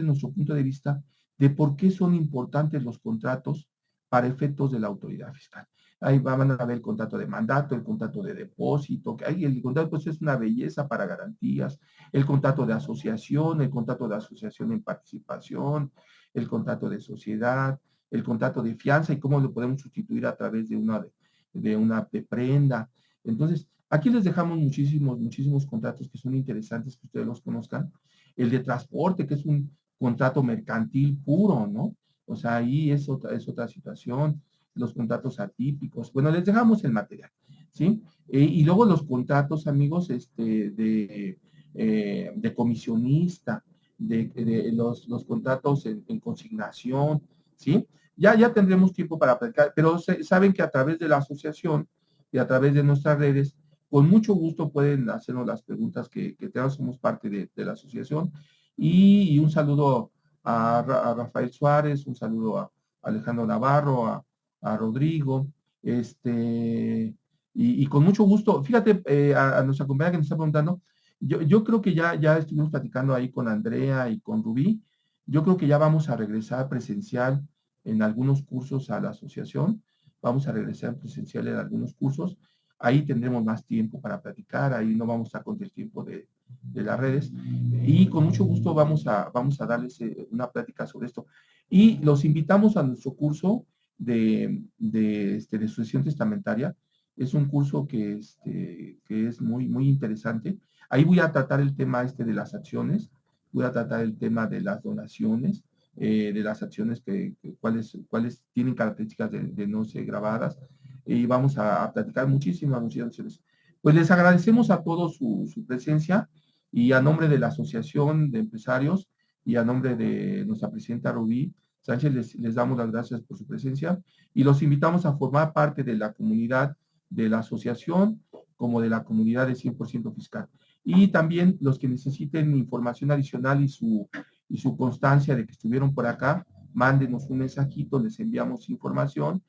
nuestro punto de vista de por qué son importantes los contratos para efectos de la autoridad fiscal. Ahí van a ver el contrato de mandato, el contrato de depósito, que ahí el contrato pues, es una belleza para garantías, el contrato de asociación, el contrato de asociación en participación, el contrato de sociedad, el contrato de fianza y cómo lo podemos sustituir a través de una prenda. Entonces, aquí les dejamos muchísimos contratos que son interesantes que ustedes los conozcan. El de transporte, que es un contrato mercantil puro, ¿no? O sea, ahí es otra situación. Los contratos atípicos. Bueno, les dejamos el material, ¿sí? Y luego los contratos, amigos, de comisionista, de los contratos en consignación, ¿sí? Ya tendremos tiempo para platicar, pero saben que a través de la asociación y a través de nuestras redes, con mucho gusto pueden hacernos las preguntas que tenemos, somos parte de la asociación. Y un saludo a Rafael Suárez, un saludo a Alejandro Navarro, a Rodrigo, y con mucho gusto, fíjate, a nuestra compañera que nos está preguntando, yo creo que ya estuvimos platicando ahí con Andrea y con Rubí, yo creo que ya vamos a regresar presencial en algunos cursos a la asociación, vamos a regresar presencial en algunos cursos, ahí tendremos más tiempo para platicar, ahí no vamos a estar con el tiempo de las redes, y con mucho gusto vamos a darles una plática sobre esto. Y los invitamos a nuestro curso de sucesión testamentaria. Es un curso que es muy interesante. Ahí voy a tratar el tema de las acciones, voy a tratar el tema de las donaciones, de las acciones cuáles tienen características de no ser grabadas, y vamos a platicar muchísimas acciones. Pues les agradecemos a todos su presencia y a nombre de la Asociación de Empresarios y a nombre de nuestra presidenta Rubí Sánchez les damos las gracias por su presencia y los invitamos a formar parte de la comunidad de la asociación como de la comunidad de 100% fiscal. Y también los que necesiten información adicional y su constancia de que estuvieron por acá, mándenos un mensajito, les enviamos información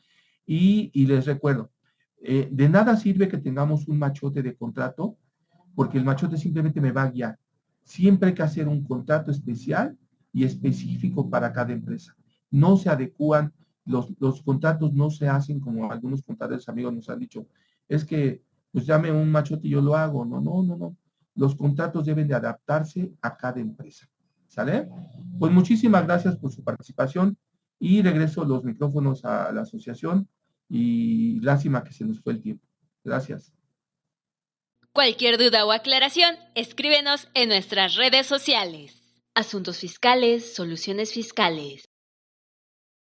y les recuerdo, de nada sirve que tengamos un machote de contrato porque el machote simplemente me va a guiar. Siempre hay que hacer un contrato especial y específico para cada empresa. No se adecúan, los contratos no se hacen como algunos contadores amigos nos han dicho, es que pues llame un machote y yo lo hago. No, no, no, no. Los contratos deben de adaptarse a cada empresa. ¿Sale? Pues muchísimas gracias por su participación y regreso los micrófonos a la asociación y lástima que se nos fue el tiempo. Gracias. Cualquier duda o aclaración, escríbenos en nuestras redes sociales. Asuntos Fiscales, Soluciones Fiscales.